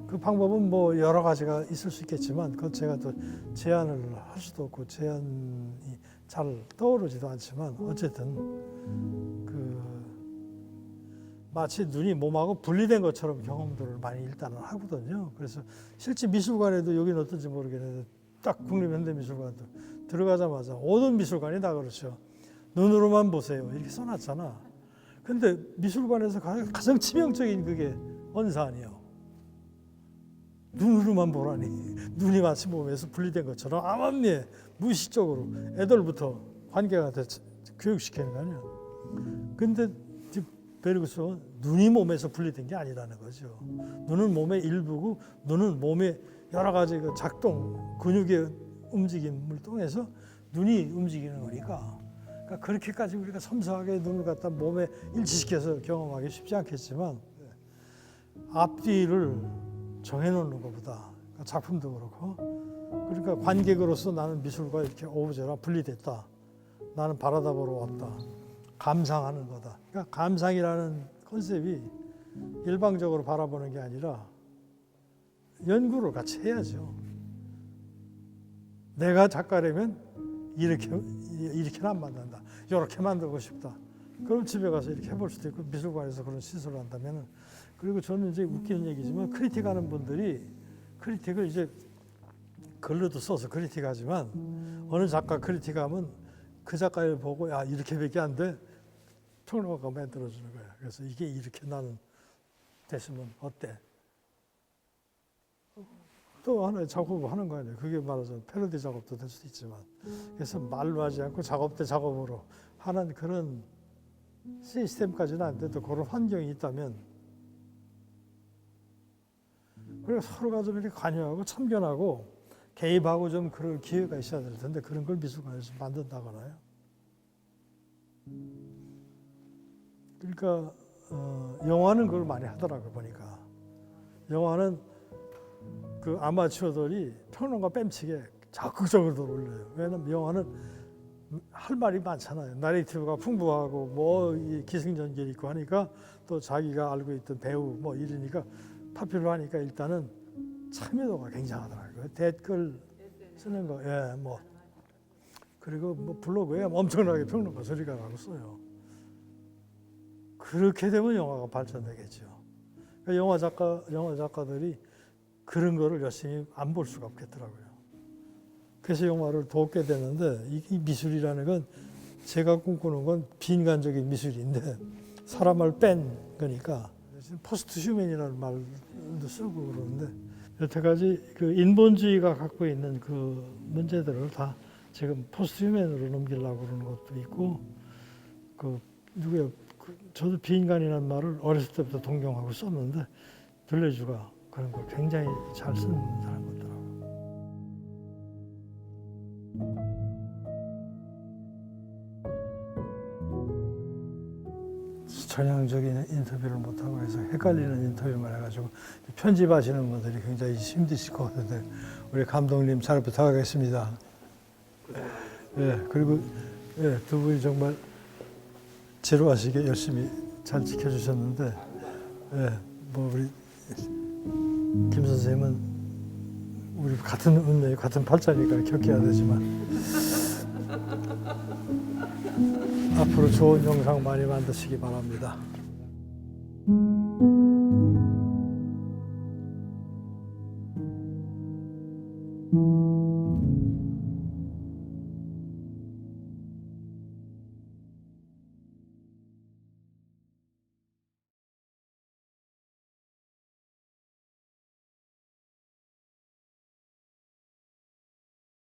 그 방법은 뭐 여러 가지가 있을 수 있겠지만 그건 제가 또 제안을 할 수도 없고 제안이 잘 떠오르지도 않지만 어쨌든 마치 눈이 몸하고 분리된 것처럼 경험들을 많이 일단은 하거든요. 그래서 실제 미술관에도 여기는 어떤지 모르겠는데 딱 국립현대미술관도 들어가자마자 모든 미술관이 다 그렇죠. 눈으로만 보세요. 이렇게 써놨잖아. 근데 미술관에서 가장 치명적인 그게 언사 아니에요. 눈으로만 보라니 눈이 마치 몸에서 분리된 것처럼 암암리에 무의식적으로 애들부터 관계가 교육시키는 거 아니야. 근데 베르그슨은 눈이 몸에서 분리된 게 아니라는 거죠. 눈은 몸의 일부고 눈은 몸의 여러 가지 그 작동, 근육의 움직임을 통해서 눈이 움직이는 거니까. 그러니까 그렇게까지 우리가 섬세하게 눈을 갖다 몸에 일치시켜서 경험하기 쉽지 않겠지만 앞뒤를 정해놓는 것보다 작품도 그렇고 그러니까 관객으로서 나는 미술과 이렇게 오브제라 분리됐다. 나는 바라다 보러 왔다. 감상하는 거다. 그러니까 감상이라는 컨셉이 일방적으로 바라보는 게 아니라 연구를 같이 해야죠. 내가 작가라면 이렇게는 안 만든다. 이렇게 만들고 싶다. 그럼 집에 가서 이렇게 해볼 수도 있고 미술관에서 그런 시술을 한다면은. 그리고 저는 이제 웃기는 얘기지만 크리틱하는 분들이 크리틱을 이제 글로도 써서 크리틱하지만 어느 작가 크리틱하면 그 작가를 보고 야 이렇게밖에 안 돼. 평론가가 만들어주는 거야. 그래서 이게 이렇게 나는 됐으면 어때? 또 하나의 작업을 하는 거 아니에요. 그게 말하자면 패러디 작업도 될 수도 있지만 그래서 말로 하지 않고 작업 대 작업으로 하는 그런 시스템까지는 안 돼도 그런 환경이 있다면 그리고 서로가 좀 이렇게 관여하고 참견하고 개입하고 좀 그럴 기회가 있어야 될 텐데 그런 걸 미술관에서 만든다거나요. 그러니까 영화는 그걸 많이 하더라고요. 보니까 영화는 그 아마추어들이 평론가 뺨치게 적극적으로 올려요. 왜냐하면 영화는 할 말이 많잖아요. 나레이티브가 풍부하고 뭐 기승전결 있고 하니까 또 자기가 알고 있던 배우 뭐 이러니까 파퓰러 하니까 일단은 참여도가 굉장하더라고요. 댓글 쓰는 거, 예, 뭐 그리고 뭐 블로그에 엄청나게 평론가 소리가 나고 써요. 그렇게 되면 영화가 발전되겠죠. 그러니까 영화 작가들이 그런 거를 열심히 안 볼 수가 없겠더라고요. 그래서 영화를 돕게 되는데 이 미술이라는 건 제가 꿈꾸는 건 비인간적인 미술인데 사람을 뺀 거니까 포스트 휴먼이라는 말도 쓰고 그러는데 여태까지 그 인본주의가 갖고 있는 그 문제들을 다 지금 포스트 휴먼으로 넘기려고 그러는 것도 있고 그 누구야 저도 비인간이라는 말을 어렸을 때부터 동경하고 썼는데 들레주가 그런 걸 굉장히 잘 쓰는 사람 같더라고요. 전향적인 인터뷰를 못하고 해서 헷갈리는 인터뷰만 해가지고 편집하시는 분들이 굉장히 힘드실 것 같은데 우리 감독님 잘 부탁하겠습니다. 예, 그리고 예, 두 분이 정말 지루하시게 열심히 잘 지켜주셨는데 예, 뭐 우리 김 선생님은 우리 같은 운명이 같은 팔자니까 겪어야 되지만 앞으로 좋은 영상 많이 만드시기 바랍니다.